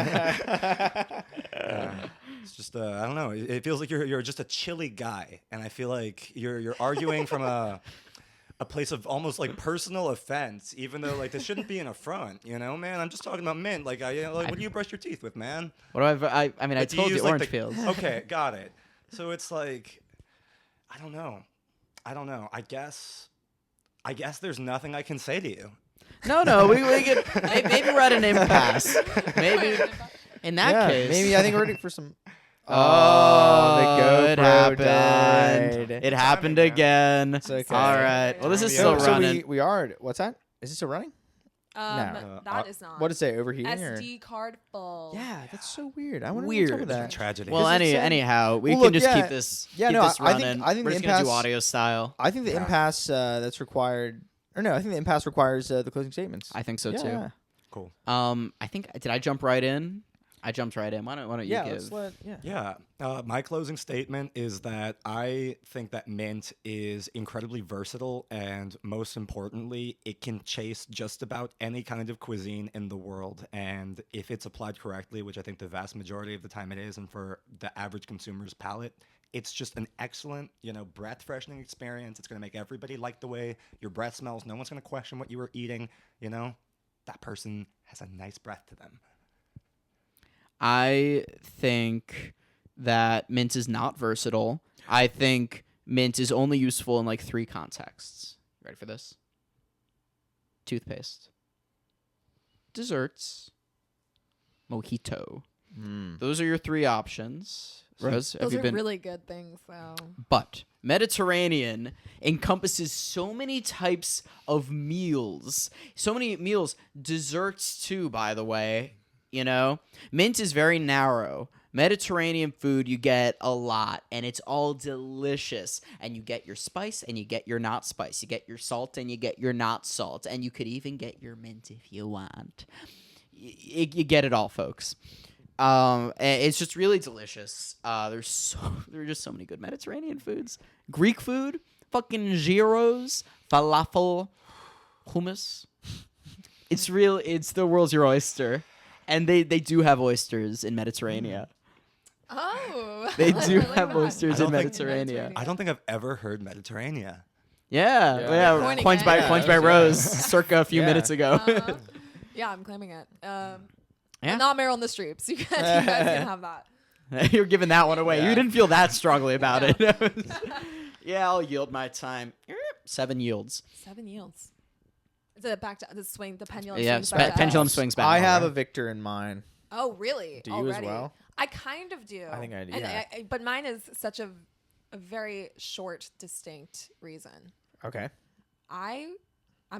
It's just I don't know. It feels like you're just a chilly guy, and I feel like you're arguing from a place of almost like personal offense, even though like this shouldn't be an affront. You know, man. I'm just talking about mint. Like, what do you brush your teeth with, man? What do I mean, I Like, do you told you use, like, orange the- peels. Okay, got it. So it's like, I don't know. I guess there's nothing I can say to you. No, we could maybe we're at an impasse. Maybe in that case, maybe I think we're ready for some. Oh, the it GoPro happened. died. It happened Timing, man. again. It's okay. All right. Well, this is So- still so running. we are. What's that? Is it still running? That is not. What did it say? Overheating or? SD card full. Yeah, that's so weird. I wonder Weird. what's up with It's a that. tragedy. Well, Because it said- anyhow, we Well, can look, just yeah. keep this. Yeah, keep no, this I think- running. I think we're the just gonna do impasse- audio style. I think the Yeah. impasse that's required, or no, I think the impasse requires the closing statements. I think so yeah. too. Cool. I think did I jump right in? I jumped right in. Why don't you Yeah, give? Yeah. My closing statement is that I think that mint is incredibly versatile, and most importantly, it can chase just about any kind of cuisine in the world. And if it's applied correctly, which I think the vast majority of the time it is, and for the average consumer's palate, it's just an excellent, breath freshening experience. It's going to make everybody like the way your breath smells. No one's going to question what you were eating. That person has a nice breath to them. I think that mint is not versatile. I think mint is only useful in like 3 contexts. Ready for this? Toothpaste, desserts, mojito. Those are your 3 options. Rose, have Those you are been? really good things, though. But Mediterranean encompasses so many types of meals. So many meals. Desserts, too, by the way. Mint is very narrow. Mediterranean food, you get a lot, and it's all delicious. And you get your spice, and you get your not spice. You get your salt, and you get your not salt. And you could even get your mint if you want. You get it all, folks. It's just really delicious. There are just so many good Mediterranean foods. Greek food, fucking gyros, falafel, hummus. It's the world's your oyster. And they do have oysters in Mediterranean. Oh. They do Look at have that. oysters I in don't think- Mediterranean. I don't think I've ever heard Mediterranean. Yeah. Pointing Coins at by it. coins by Yeah. Rose, circa a few Yeah. minutes ago. Uh-huh. Yeah, I'm claiming it. Yeah. Not Meryl in the Streeps. You guys can have that. You're giving that one away. Yeah. You didn't feel that strongly about it. Yeah, I'll yield my time. 7 yields. 7 yields. Is it back to the swing? The pendulum. Yeah, swings back to pendulum us? swings back. I have a Alright. victor in mind. Oh, really? Do you as Already? well? I kind of do. I think I do, And yeah. but mine is such a very short, distinct reason. Okay. I'm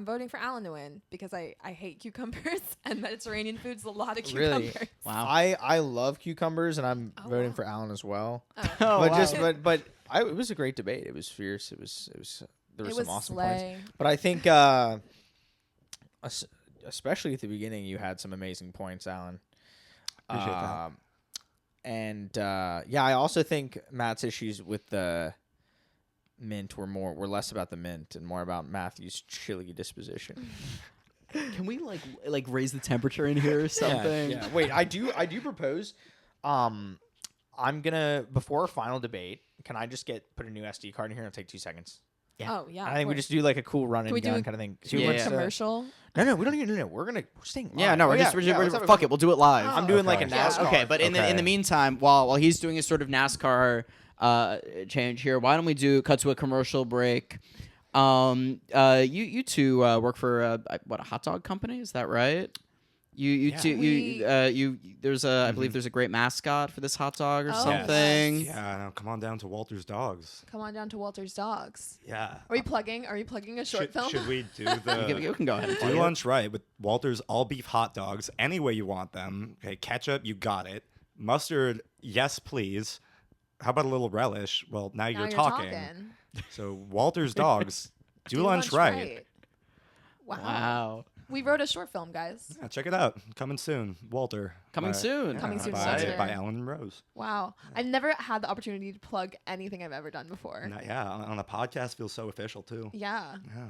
voting for Alan to win because I hate cucumbers and Mediterranean food's a lot of Really? cucumbers. Wow. I love cucumbers, and I'm Oh, voting wow. for Alan as well. Oh. Oh, But it was a great debate. It was fierce. It was there were It some was awesome slay. points. But I think especially at the beginning, you had some amazing points, Alan. Appreciate that. And I also think Matt's issues with the mint were less about the mint and more about Matthew's chilly disposition. Can we like raise the temperature in here or something? Yeah. Wait, I do propose. I'm gonna before our final debate. Can I just put a new SD card in here? It'll take 2 seconds. Oh yeah. I think we just do like a cool run and we do gun a- kind of thing. Do you want commercial? No, we don't even. No, we're staying. Live. Yeah, no, we're just let's have a- fuck it. We'll do it live. Oh. I'm doing like a Okay. NASCAR. Okay, but in the meantime, while he's doing a sort of NASCAR change here, why don't we cut to a commercial break? You two work for a hot dog company? Is that right? There's I believe there's a great mascot for this hot dog or Oh, something. yes. Yeah, no, come on down to Walter's Dogs. Come on down to Walter's Dogs. Yeah. Are we plugging a short film? Should we do the You can go ahead and play do it. lunch right with Walter's all beef hot dogs any way you want them? Okay, ketchup, you got it. Mustard, yes please. How about a little relish? Well, now Now you're you're talking. So Walter's Dogs, do lunch right. Wow. We wrote a short film, guys. Yeah, check it out. Coming soon, Walter. Coming soon. Coming soon, by, Walter. by Alan and Rose. Wow. I've never had the opportunity to plug anything I've ever done before. Yeah, on a podcast feels so official too. Yeah. Yeah,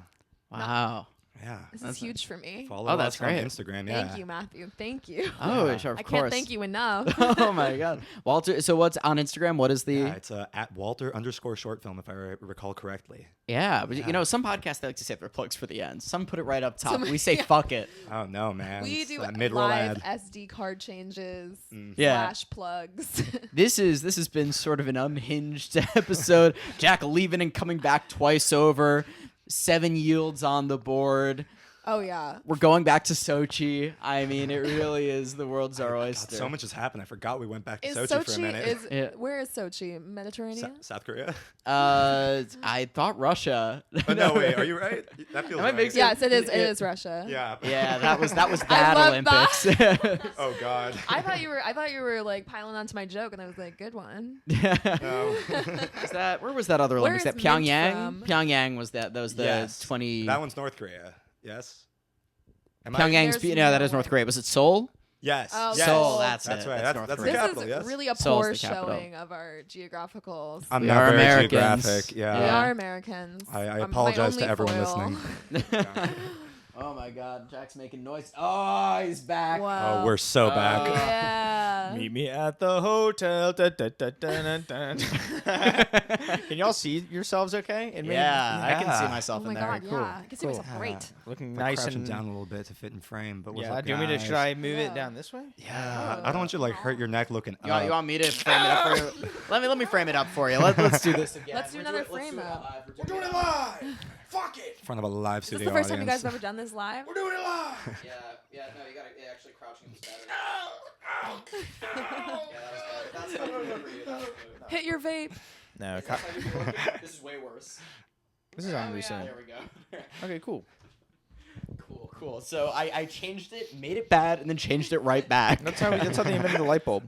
Wow. yeah. This is huge for me. Follow that's us on great. Instagram. Yeah. Thank you, Matthew. Thank you. Oh, sure, of I course. can't thank you enough. Oh my God, Walter. So what's on Instagram? What is the? Yeah, it's at Walter_short film if I recall correctly. Yeah, but you know, some podcasts they like to save their plugs for the end. Some put it right up top. We say fuck it. Oh no, man! We It's do that mid-roll live ad. SD card changes, Yeah. flash plugs. This has been sort of an unhinged episode. Jack leaving and coming back twice over. 7 yields on the board. Oh yeah. We're going back to Sochi. I mean, it really is the world's our God, oyster. so much has happened. I forgot we went back to Is Sochi for a minute. Yeah. where is Sochi? Mediterranean? South Korea? I thought Russia. Oh, no, wait. Are you right? That feels Am I right. mixing- Yes, it is. It is Russia. Yeah. Yeah, that was that I love Olympics. Oh God. I thought you were like piling onto my joke, and I was like, good one. No. Where was that other Where Olympics? is That Mint Pyongyang? from? Pyongyang was that was the Yes. 20 That one's North Korea. Yes. Am I? Pyongyang's There's no, that no is North way. Korea. Was it Seoul? Yes. Oh, yes. Seoul, that's That's it. right. That's That's, North that's the This Korea. capital. is Yes. really a Seoul's poor the capital. showing of our geographical. I'm We not are very Americans. geographic. Yeah. We Yeah. are Americans. I I'm my apologize to only everyone foil. listening. Oh my God, Jack's making noise. Oh, he's back. Wow. Oh, we're so back. Yeah. Meet me at the hotel. Da, da, da, da, da, da. Can y'all see yourselves okay? In me? Yeah, I can see Yeah. myself Oh in my there. God, Cool. yeah. I can see myself great. Looking Like nice crouching and down a little bit to fit in frame. But what's Yeah. up, Do you want me to? guys? Should I move Yeah. it down this way? Yeah. I don't want you to like hurt your neck looking You up. want me to frame it up for you? Let me frame it up for you. Let's do this again. Let's do another frame up. We're doing it live. Fuck it. in front of a live Is this studio the first time you audience. guys have ever done this live? We're doing it live. Yeah. No, you gotta actually crouching is better. That's not good for you. Hit your vape. No. This is way worse. This is on recent. There we go. Okay. Cool. Cool. So I changed it, made it bad, and then changed it right back. That's how they invented the light bulb.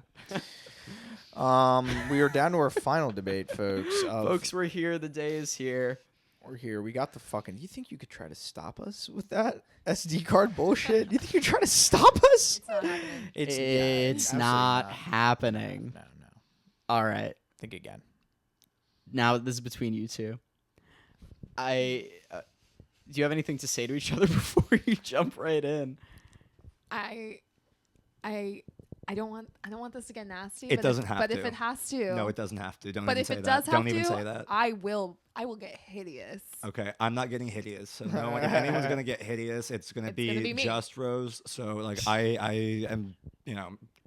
We are down to our final debate, folks. Folks, we're here. The day is here. We're here. We got the fucking. You think you could try to stop us with that SD card bullshit? You think you're trying to stop us? It's not happening. It's absolutely not happening. No. All right. Think again. Now this is between you two. Do you have anything to say to each other before you jump right in? I don't want this to get nasty. It but doesn't if, have but to. if it has to, No, it doesn't have to. Don't But even if say it that. does have Don't to, even say that. I will get hideous. Okay, I'm not getting hideous. So no one, if anyone's gonna get hideous, it's gonna It's be gonna be me. just Rose. So like I am,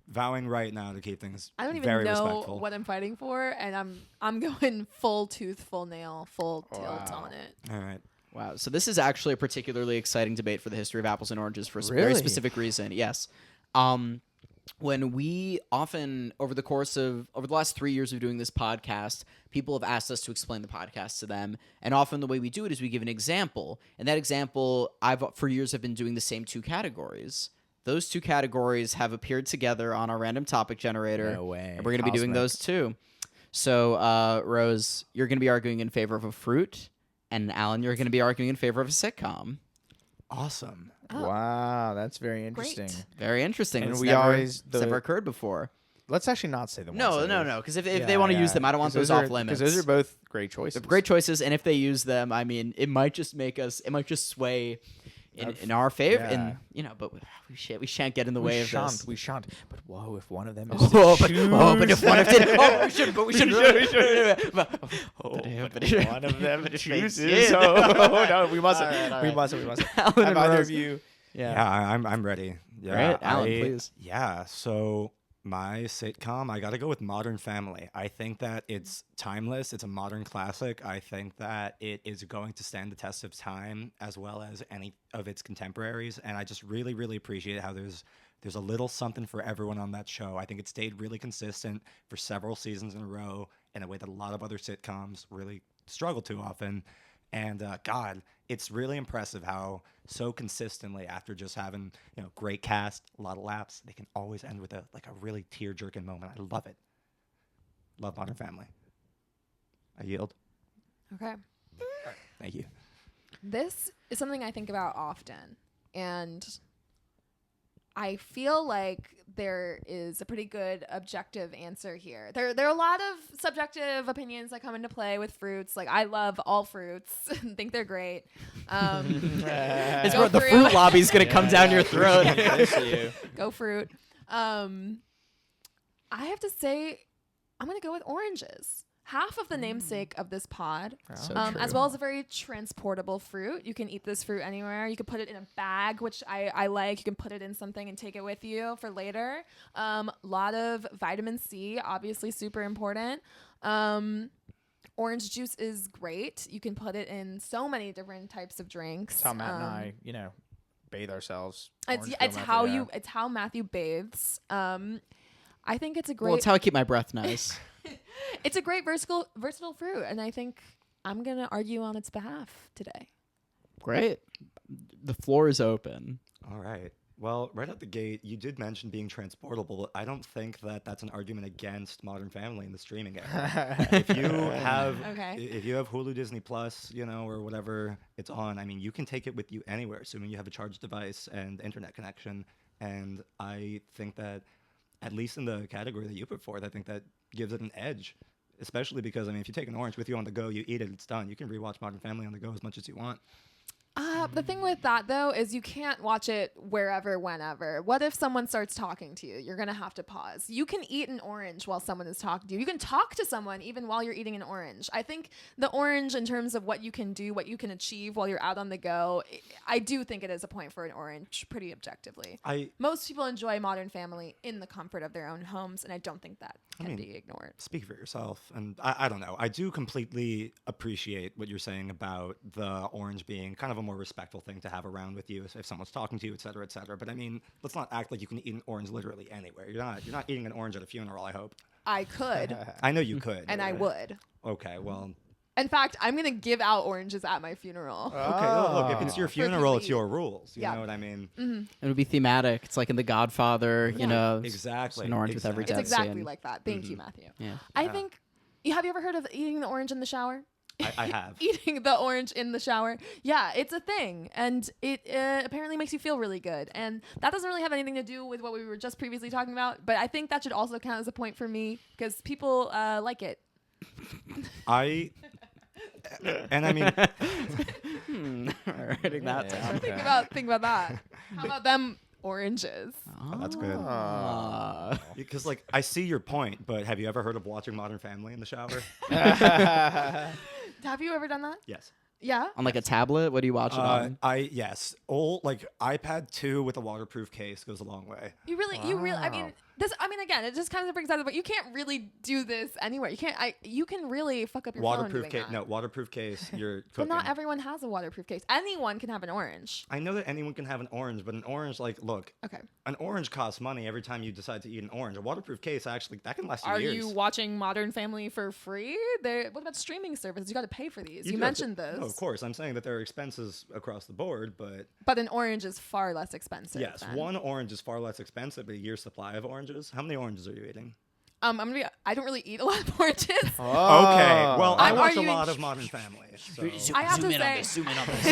vowing right now to keep things I don't even very know respectful. what I'm fighting for, and I'm going full tooth, full nail, full tilt Wow. on it. All right. Wow. So this is actually a particularly exciting debate for the history of apples and oranges for a very Really? specific reason. Yes. When we often, over the last 3 years of doing this podcast, people have asked us to explain the podcast to them. And often the way we do it is we give an example. And that example, for years, have been doing the same two categories. Those two categories have appeared together on our random topic generator. No way. And we're going to be doing those too. So, Rose, you're going to be arguing in favor of a fruit. And Alan, you're going to be arguing in favor of a sitcom. Awesome. Oh. Wow, that's very interesting. Great. Very interesting. And It's we never, always- it's never occurred before. Let's actually not say the ones. No. Because if they want to use them, I don't want those off limits. Because those are both great choices. They're great choices, and if they use them, I mean, it might just sway in our favor, yeah. and but we shan't get in the way of this. We shan't. But whoa, if one of them is But if one of them, we should. But if one of them chooses, no, we mustn't. We mustn't. Alan Have and either Rose. of you? Yeah, I'm ready. Yeah, Right, Alan, please. Yeah, so my sitcom, I got to go with Modern Family. I think that it's timeless. It's a modern classic. I think that it is going to stand the test of time as well as any of its contemporaries. And I just really, really appreciate how there's a little something for everyone on that show. I think it stayed really consistent for several seasons in a row in a way that a lot of other sitcoms really struggle to often. And God, it's really impressive how so consistently, after just having great cast, a lot of laughs, they can always end with a really tear-jerking moment. I love it. Love Modern Family. I yield. Okay. Thank you. This is something I think about often, and I feel like there is a pretty good objective answer here. There are a lot of subjective opinions that come into play with fruits. Like, I love all fruits and think they're great. It's Go where the fruit. fruit lobby's gonna come down your throat. Go fruit. I have to say, I'm going to go with oranges. Half of the namesake of this pod, So as true. well as a very transportable fruit. You can eat this fruit anywhere. You can put it in a bag, which I like. You can put it in something and take it with you for later. Lot of vitamin C, obviously super important. Orange juice is great. You can put it in so many different types of drinks. That's how Matt and I, bathe ourselves. It's Orange peel method, it's how Matthew bathes. I think it's a great. Well, it's how I keep my breath nice. It's a great versatile fruit, and I think I'm gonna argue on its behalf today. Great. The floor is open. All right. Well, right out the gate, you did mention being transportable. I don't think that that's an argument against Modern Family in the streaming era. If you have Hulu, Disney Plus, or whatever it's on, I mean, you can take it with you anywhere, assuming you have a charged device and internet connection. And I think that, at least in the category that you put forth, I think that gives it an edge. Especially because, I mean, if you take an orange with you on the go, you eat it, it's done. You can rewatch Modern Family on the go as much as you want. The thing with that, though, is you can't watch it wherever, whenever. What if someone starts talking to you? You're going to have to pause. You can eat an orange while someone is talking to you. You can talk to someone even while you're eating an orange. I think the orange, in terms of what you can do, what you can achieve while you're out on the go, I do think it is a point for an orange, pretty objectively. Most people enjoy Modern Family in the comfort of their own homes, and I don't think that can be ignored. Speak for yourself. And I don't know. I do completely appreciate what you're saying about the orange being kind of a more respectful thing to have around with you if someone's talking to you, et cetera, et cetera. But I mean, let's not act like you can eat an orange literally anywhere. You're not eating an orange at a funeral, I hope. I could, I know you could. and I would. Okay, well. In fact, I'm going to give out oranges at my funeral. Okay, look, if it's your funeral, it's eat. your rules. You Yeah. know what I mean? Mm-hmm. It would be thematic. It's like in The Godfather, Exactly. An orange with every It's death exactly scene. like that. Thank you, Matthew. Yeah. I think, have you ever heard of eating the orange in the shower? I have. Eating the orange in the shower. Yeah, it's a thing. And it apparently makes you feel really good. And that doesn't really have anything to do with what we were just previously talking about. But I think that should also count as a point for me because people like it. And I mean, Writing that down. Think about that. How about them oranges? oh, that's good. Because, like, I see your point, but have you ever heard of watching Modern Family in the shower? Have you ever done that? Yes. Yeah. On like a tablet? What do you watch it on? Yes. Old, like, iPad 2 with a waterproof case goes a long way. You really, I mean, again, it just kind of brings out, but you can't really do this anywhere. You can really fuck up your phone Waterproof doing case. that. No, waterproof case. You're cooking. But not everyone has a waterproof case. Anyone can have an orange. I know that anyone can have an orange, but an orange, like, look, Okay. an orange costs money every time you decide to eat an orange. A waterproof case, actually, that can last you Are years. you watching Modern Family for free? What about streaming services? You got to pay for these. You do have mentioned to- those. No, of course. I'm saying that there are expenses across the board, but But an orange is far less expensive. yes, then. one orange is far less expensive, but a year's supply of oranges. How many oranges are you eating? I don't really eat a lot of oranges. Okay, well, I I'm watch a arguing- lot of Modern Family. So. I have to say, Zoom in on this.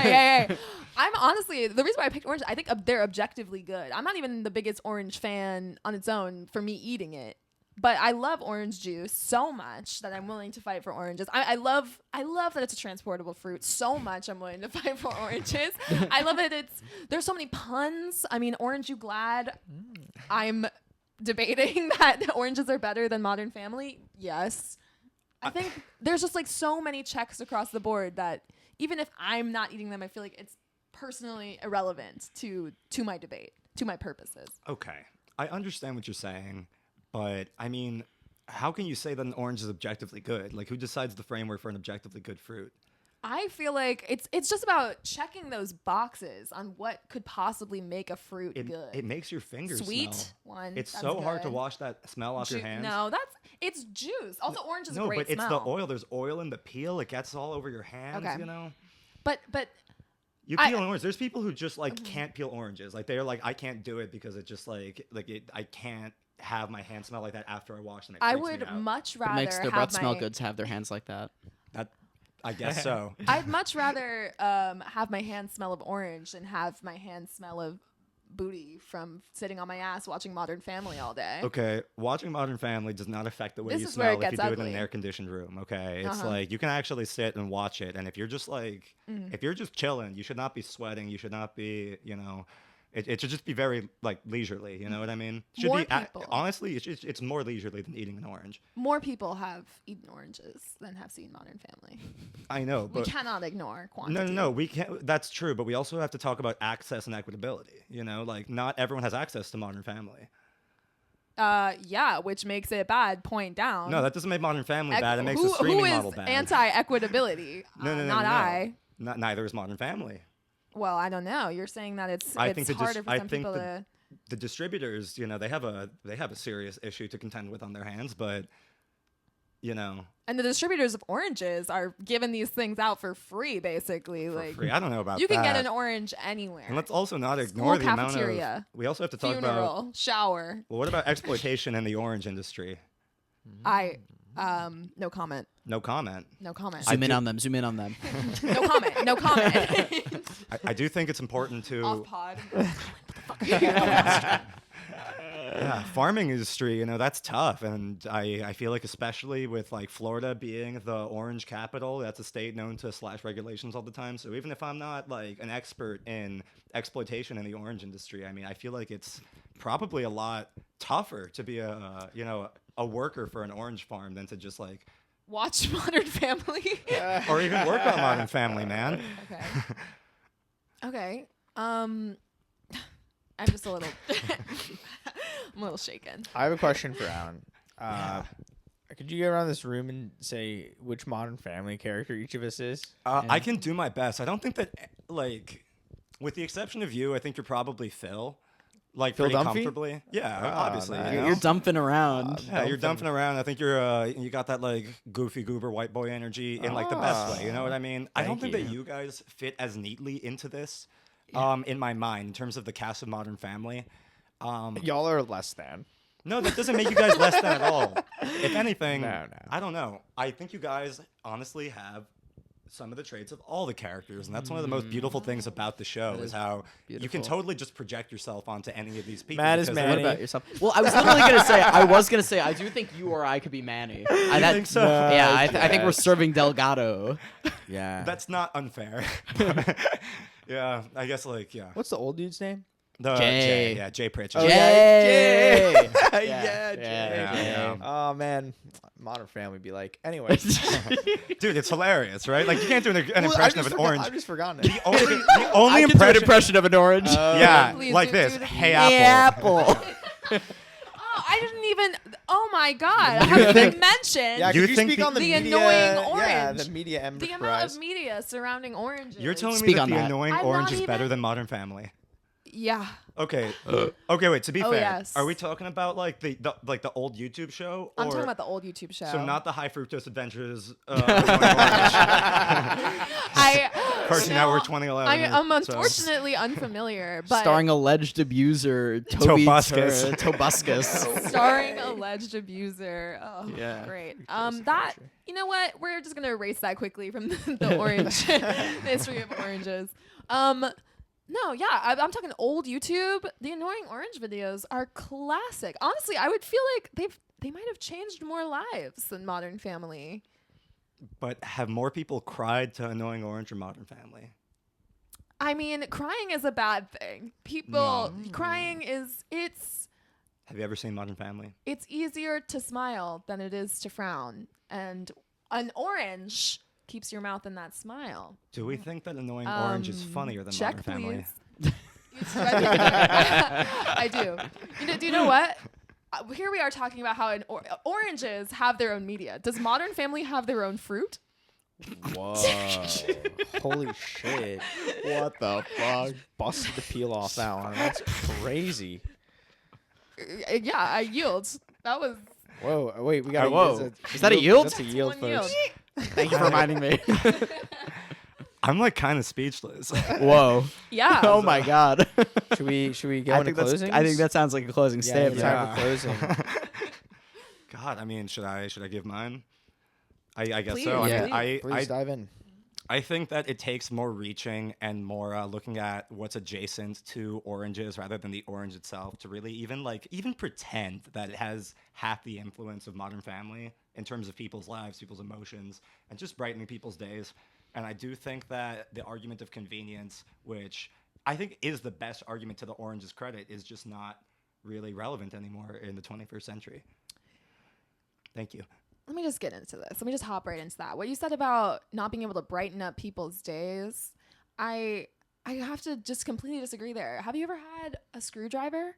hey. I'm honestly, the reason why I picked orange, I think they're objectively good. I'm not even the biggest orange fan on its own for me eating it. But I love orange juice so much that I'm willing to fight for oranges. I love that it's a transportable fruit so much. I'm willing to fight for oranges. I love it. There's so many puns. I mean, Orange You Glad. I'm debating that oranges are better than Modern Family. Yes. I think there's just like so many checks across the board that even if I'm not eating them, I feel like it's personally irrelevant to my debate, to my purposes. Okay. I understand what you're saying, but I mean, how can you say that an orange is objectively good? Like, who decides the framework for an objectively good fruit? I feel like it's just about checking those boxes on what could possibly make a fruit good. It makes your fingers Sweet smell. one. It's that's so hard to good. wash that smell off your hands. No, it's juice. Also, orange is a No, great but it's smell. the oil. There's oil in the peel. It gets all over your hands, Okay. you know? But You peel an orange. There's people who just like can't peel oranges. Like they're like, I can't do it because it just I can't have my hands smell like that after I wash them. It I freaks me would out. much It rather makes their have breath smell my- good to have their hands like that. That I guess so. I'd much rather have my hands smell of orange than have my hands smell of booty from sitting on my ass watching Modern Family all day. Okay, watching Modern Family does not affect the way This you is where it smell if you gets do it in an ugly. air-conditioned room. Okay, it's Uh-huh. like you can actually sit and watch it, and if you're just like, if you're just chilling, you should not be sweating. You should not be, you know, it should just be very like leisurely. You know what I mean? Should More be people. honestly, it's more leisurely than eating an orange. More people have eaten oranges than have seen Modern Family. I know, We but cannot ignore quantity. no, we can't. That's true, but we also have to talk about access and equitability. You know, like not everyone has access to Modern Family. Yeah, which makes it bad. Point down. No, that doesn't make Modern Family bad. It makes who, the streaming who is model bad. anti-equitability? No, Not I. Neither is Modern Family. Well, I don't know. You're saying that it's I think harder for some people to. The distributors, you know, they have a serious issue to contend with on their hands, but you know, And the distributors of oranges are giving these things out for free, basically. for like free. I don't know about you can that. get an orange anywhere. And let's also not ignore the amount of. cafeteria, We also have to talk about. Funeral, shower. Well, what about exploitation in the orange industry? No comment. No comment. No comment. Zoom in on them. Zoom in on them. No comment. No comment. I do think it's important to. Off pod. Yeah, farming industry, you know, that's tough. And I feel like especially with like Florida being the orange capital, that's a state known to slash regulations all the time. So even if I'm not like an expert in exploitation in the orange industry, I mean, I feel like it's probably a lot tougher to be a worker for an orange farm than to just like Watch Modern Family. or even work on Modern Family, man. Okay. Okay. I'm just a little. I'm a little shaken. I have a question for Alan. Could you go around this room and say which Modern Family character each of us is? I can do my best. I don't think that, like, with the exception of you, I think you're probably Phil. Like, Phil pretty Dunphy? comfortably. Yeah, Ah, obviously. nice. You know? You're dumping around. Yeah, you're dumping around. I think you're you got that like goofy goober white boy energy in like the best way. You know what I mean? I don't Thank think that you. you guys fit as neatly into this in my mind in terms of the cast of Modern Family. Y'all are less than. No, that doesn't make you guys less than at all. If anything, No. I don't know. I think you guys honestly have some of the traits of all the characters, and that's one of the most beautiful things about the show is how you can beautiful. totally just project yourself onto any of these people. Matt is because What they're- Manny. about yourself? Well, I was literally gonna say. I do think you or I could be Manny. I think so? Yeah, I think we're Yes. serving Delgado. Yeah. That's not unfair. Yeah, I guess like yeah. What's the old dude's name? The Jay. Jay Pritchard. Oh, Jay. yeah, Yeah, Jay. yeah. Oh man, Modern Family be like. Anyway, Dude, it's hilarious, right? Like you can't do an Well, impression of an orange. I've just forgotten it. The only I can do an impression, impression of an orange. yeah, Please like do this. the- Hey, Apple. Oh, I didn't even. Oh my God! I haven't even mentioned Yeah, You could you think speak the- on the The media? annoying Yeah, orange. the media the amount enterprise. of media surrounding oranges. You're telling Speak me that on the that. annoying I'm orange not is better even- than Modern Family. Yeah. Okay. Okay, wait, to be Oh, fair, yes. are we talking about like the old YouTube show? I'm or- talking about the old YouTube show. So not the High Fructose Adventures Cartoon No, Network 2011. I'm so- unfortunately unfamiliar, but Starring alleged abuser Toby Tobuscus. Tobuscus. starring alleged abuser. Oh, Yeah. great. That you know what? We're just gonna erase that quickly from the orange history of oranges. No, yeah, I'm talking old YouTube. The annoying orange videos are classic. Honestly, I would feel like they might have changed more lives than Modern Family. But have more people cried to Annoying Orange or Modern Family? I mean, crying is a bad thing. People crying Have you ever seen Modern Family? it's easier to smile than it is to frown, and an orange keeps your mouth in that smile. Do we think that Annoying Orange is funnier than Check, Modern Family? please. I do. Do you know what? Here we are talking about how oranges have their own media. Does Modern Family have their own fruit? Whoa. Holy shit. What the fuck? Busted the peel off that one. That's crazy. Yeah, I yield. That was Whoa. Wait, we got whoa. Is that a yield? That's a yield, one folks. yield. Thank you for reminding me. I'm like kind of speechless. Whoa. Yeah. Oh my God. Should we go into closing? I think that sounds like a closing it's statement. time for closing. God, I mean, should I give mine? I guess Please, so. I mean, yeah. Please dive in. I think that it takes more reaching and more looking at what's adjacent to oranges rather than the orange itself to really even pretend that it has half the influence of Modern Family in terms of people's lives, people's emotions, and just brightening people's days. And I do think that the argument of convenience, which I think is the best argument to the orange's credit, is just not really relevant anymore in the 21st century. Thank you. Let me just get into this. Let me just hop right into that. What you said about not being able to brighten up people's days, I have to just completely disagree there. Have you ever had a screwdriver?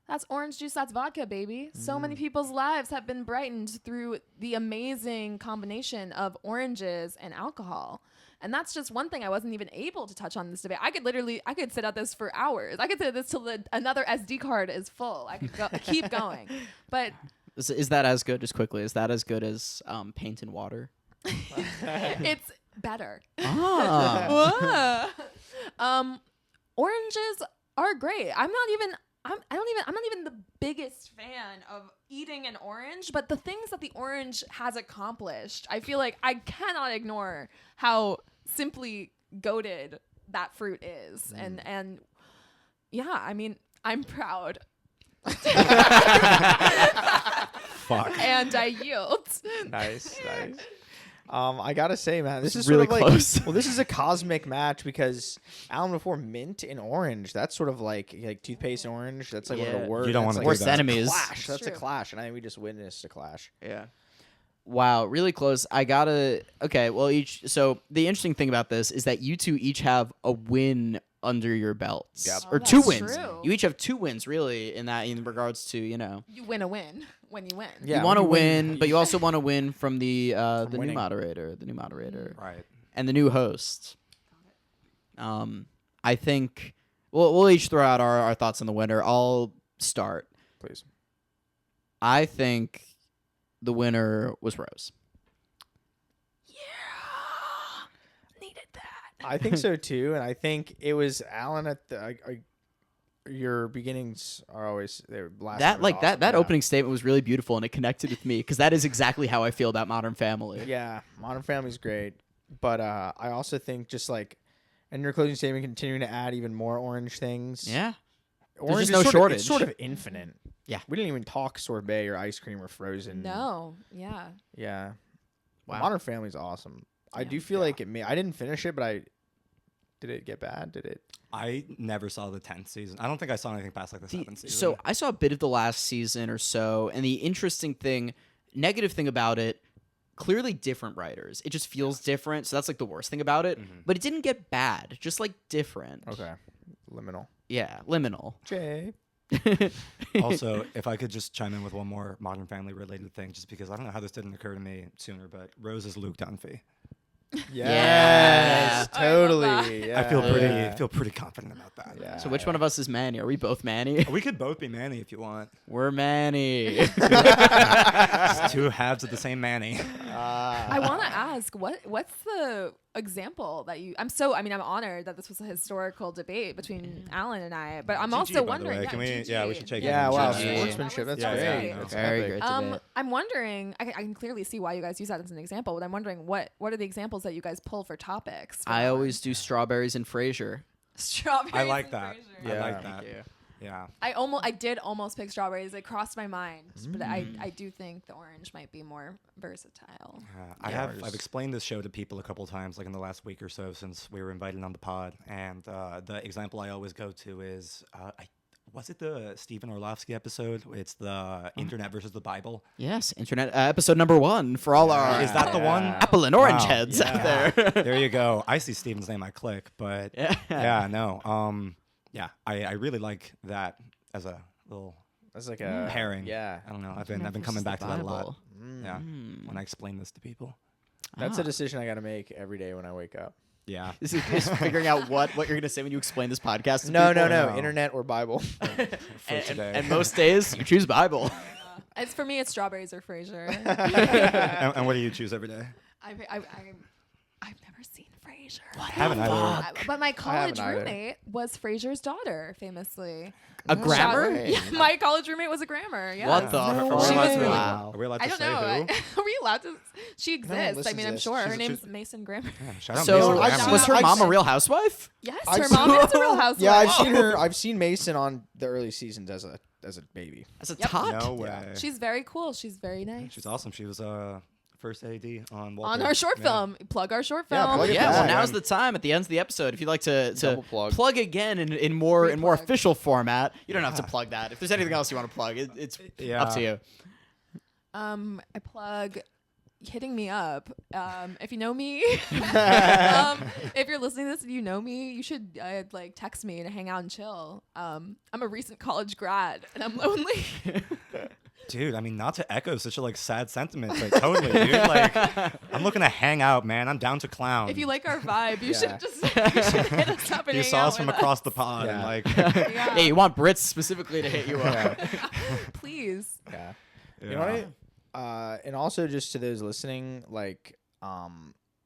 That's orange juice, that's vodka, baby. So many people's lives have been brightened through the amazing combination of oranges and alcohol. And that's just one thing I wasn't even able to touch on this debate. I could sit at this for hours. I could sit at this till another SD card is full. I could keep going. But Is that as good, just quickly, is that as good as paint and water? it's better. Ah. Oranges are great. I'm not even the biggest fan of eating an orange, but the things that the orange has accomplished, I feel like I cannot ignore how simply goated that fruit is. And yeah, I mean, I'm proud. Fuck. And I yield. Nice. I gotta say, man, this is really sort of close. Like, well, this is a cosmic match because Alan before mint and orange. That's sort of like toothpaste and orange. That's like one of Yeah. the worst. You don't wanna like do Worst that. enemies. Clash. That's a True. clash, and I think we just witnessed a clash. Yeah. Wow, really close. Okay, well, so the interesting thing about this is that you two each have a win under your belts. Yep. Or Oh, two that's wins. true. You each have 2 wins, really, in regards to, You win a win when you win. Yeah, you want to when you win, win, but you also want to win from the new winning. moderator, Right. and the new host. I think we'll each throw out our thoughts on the winner. I'll start. Please. I think the winner was Rose. Needed that. I think so too, and I think it was Alan at the. Your beginnings are always they're last. That opening statement was really beautiful, and it connected with me because that is exactly how I feel about Modern Family. Yeah, Modern Family's great, but I also think just like in your closing statement, continuing to add even more orange things. Yeah. Orange just is no sort shortage. Of, it's sort of infinite. Yeah. We didn't even talk sorbet or ice cream or frozen. No. Yeah. Yeah. Wow. Modern Family's awesome. I Yeah. do feel like I didn't finish it, but did it get bad? Did it? I never saw the 10th season. I don't think I saw anything past like the 7th season. So I saw a bit of the last season or so, and the negative thing about it, clearly different writers. It just feels different, so that's like the worst thing about it. But it didn't get bad, just like different. Okay. Liminal. Yeah, liminal. Jay. Also, if I could just chime in with one more Modern Family related thing, just because I don't know how this didn't occur to me sooner, but Rose is Luke Dunphy. Yes, I love totally. Yeah. I feel Yeah. pretty confident about that. Yeah. So which one of us is Manny? Are we both Manny? We could both be Manny if you want. We're Manny. It's 2 halves of the same Manny. I want to ask what's the example that you? I'm honored that this was a historical debate between Alan and I, but I'm GG, also by the wondering. way. Yeah, Can we- GG. yeah, we should take it. Yeah, wow, GG. sportsmanship. That's Yeah, great. yeah, no. That's Very epic. great debate. I'm wondering. I can clearly see why you guys use that as an example, but I'm wondering what are the examples that you guys pull for topics? for I that always one? do strawberries and Frasier. Strawberries. I like and that. Frasier. I Yeah. like Thank that. you. Yeah. I did almost pick strawberries. It crossed my mind, but I do think the orange might be more versatile. I've explained this show to people a couple times, like in the last week or so, since we were invited on the pod. And the example I always go to is, was it the Stephen Orlovsky episode? It's the internet versus the Bible. Yes, internet episode number 1 for all our Is that the one? apple and orange Wow. heads out there. There you go. I see Stephen's name, I click. But yeah, no. Yeah, I really like that as a little That's like a pairing. Yeah. I don't know. I've been coming back to that a lot. Yeah, when I explain this to people. That's a decision I got to make every day when I wake up. Yeah. This is figuring out what you're going to say when you explain this podcast to No, people. No. Internet or Bible. For today. And most days, you choose Bible. It's for me. It's strawberries or Frasier. and what do you choose every day? I've never seen Frasier. Haven't either. But my college either. roommate was Frasier's daughter, famously. A grammar? way. Yeah, my college roommate was a grammar. Yeah. What the? No She was way. really Wow. Are we allowed to I don't say know. who? Are we allowed to? She exists. listen I mean, to I'm this. sure. Her She's- name's Mason Grammer. Yeah, shout out So Mason I've Graham. seen- was her I've mom a seen- real housewife? Yes, I've her seen- mom is a real housewife. Yeah, I've seen her. I've seen Mason on the early seasons as a baby. As a Yep. tot? No way. She's very cool. She's very nice. She's awesome. She was first AD on Walter. On our short Yeah. film. Plug our short Yeah, film. plug it Yeah, well, back. now's the time at the end of the episode. If you'd like to Double plug. again in more Replug. official format, you don't have to plug that. If there's anything else you want to plug, it's Yeah. up to you. I plug hitting me up. If you know me, if you're listening to this and you know me, you should like text me to hang out and chill. I'm a recent college grad and I'm lonely. Dude, I mean, not to echo such a like sad sentiment, but totally, dude. Like, I'm looking to hang out, man. I'm down to clown. If you like our vibe, you Yeah. should just you should hit us up and You hang saw out us from with across the pod, and Yeah. like, Yeah. Hey, you want Brits specifically to hit you up? Please. Yeah. yeah. You know what? And also just to those listening, like,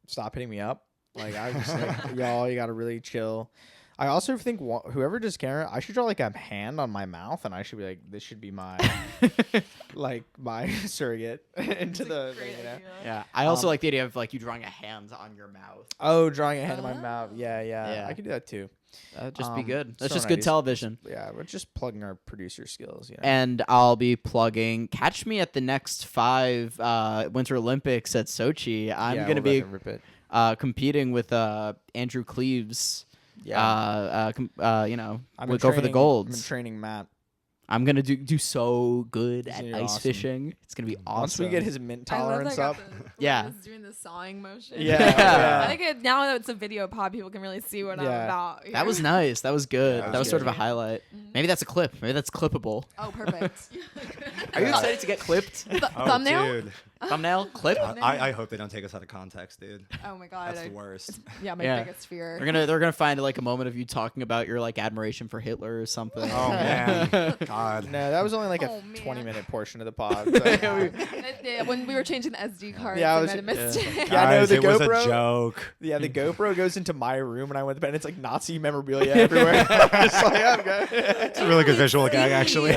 stop hitting me up. Like, I was like, y'all, you gotta really chill. I also think whoever does camera, I should draw like a hand on my mouth, and I should be like, this should be my, like my surrogate into the, Great you know? idea. Yeah, I also like the idea of like you drawing a hand on your mouth. Oh, drawing a hand in my mouth. Yeah. Yeah. I could do that too. That'd just be good. That's so just good nice. television. Yeah, we're just plugging our producer skills. You know. And I'll be plugging. Catch me at the next 5 Winter Olympics at Sochi. I'm Yeah, gonna we'll be rip it. competing with Andrew Cleves. Yeah. You know, I've we'll been go for the training- I've been golds. training Matt. I'm gonna do so good He's at gonna ice be awesome. fishing. It's gonna be awesome. Once we get his mint I love tolerance that I up. got the, Yeah. when I was doing the sawing motion. Yeah, yeah. I think now that it's a video pod, people can really see what I'm Yeah. about. That was nice. That was good. Yeah, that was sort of a good. highlight. Maybe that's a clip. Maybe that's clippable. Oh, perfect. Are you excited to get clipped? Oh, Thumbnail? dude. Thumbnail clip. I hope they don't take us out of context, dude. Oh my god. That's the worst. Yeah, my Yeah. biggest fear. They're gonna find like a moment of you talking about your like admiration for Hitler or something. Oh man, God. No, that was only like a Oh, man. 20-minute portion of the pod. So. Yeah, when we were changing the SD cards, Yeah, I I was- might have missed it. Yeah, I know Guys, the it was GoPro. a joke. Yeah, the GoPro goes into my room, and I went to bed. And it's like Nazi memorabilia everywhere. It's like, I'm good. It's a really good visual gag, actually.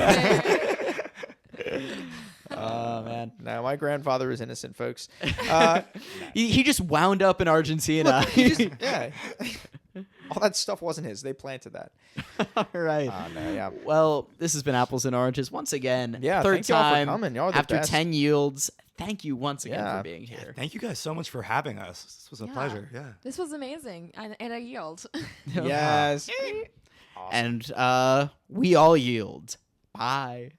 Oh man. No, my grandfather was innocent, folks. He just wound up in Argentina. Yeah. All that stuff wasn't his. They planted that. All right. No, yeah. Well, this has been Apples and Oranges once again. Yeah, third thank y'all for time coming. Y'all are the after best. 10 yields. Thank you once again Yeah. for being here. Thank you guys so much for having us. This was a Yeah. pleasure. Yeah. This was amazing, and I yield. Yes. And we all yield. Bye.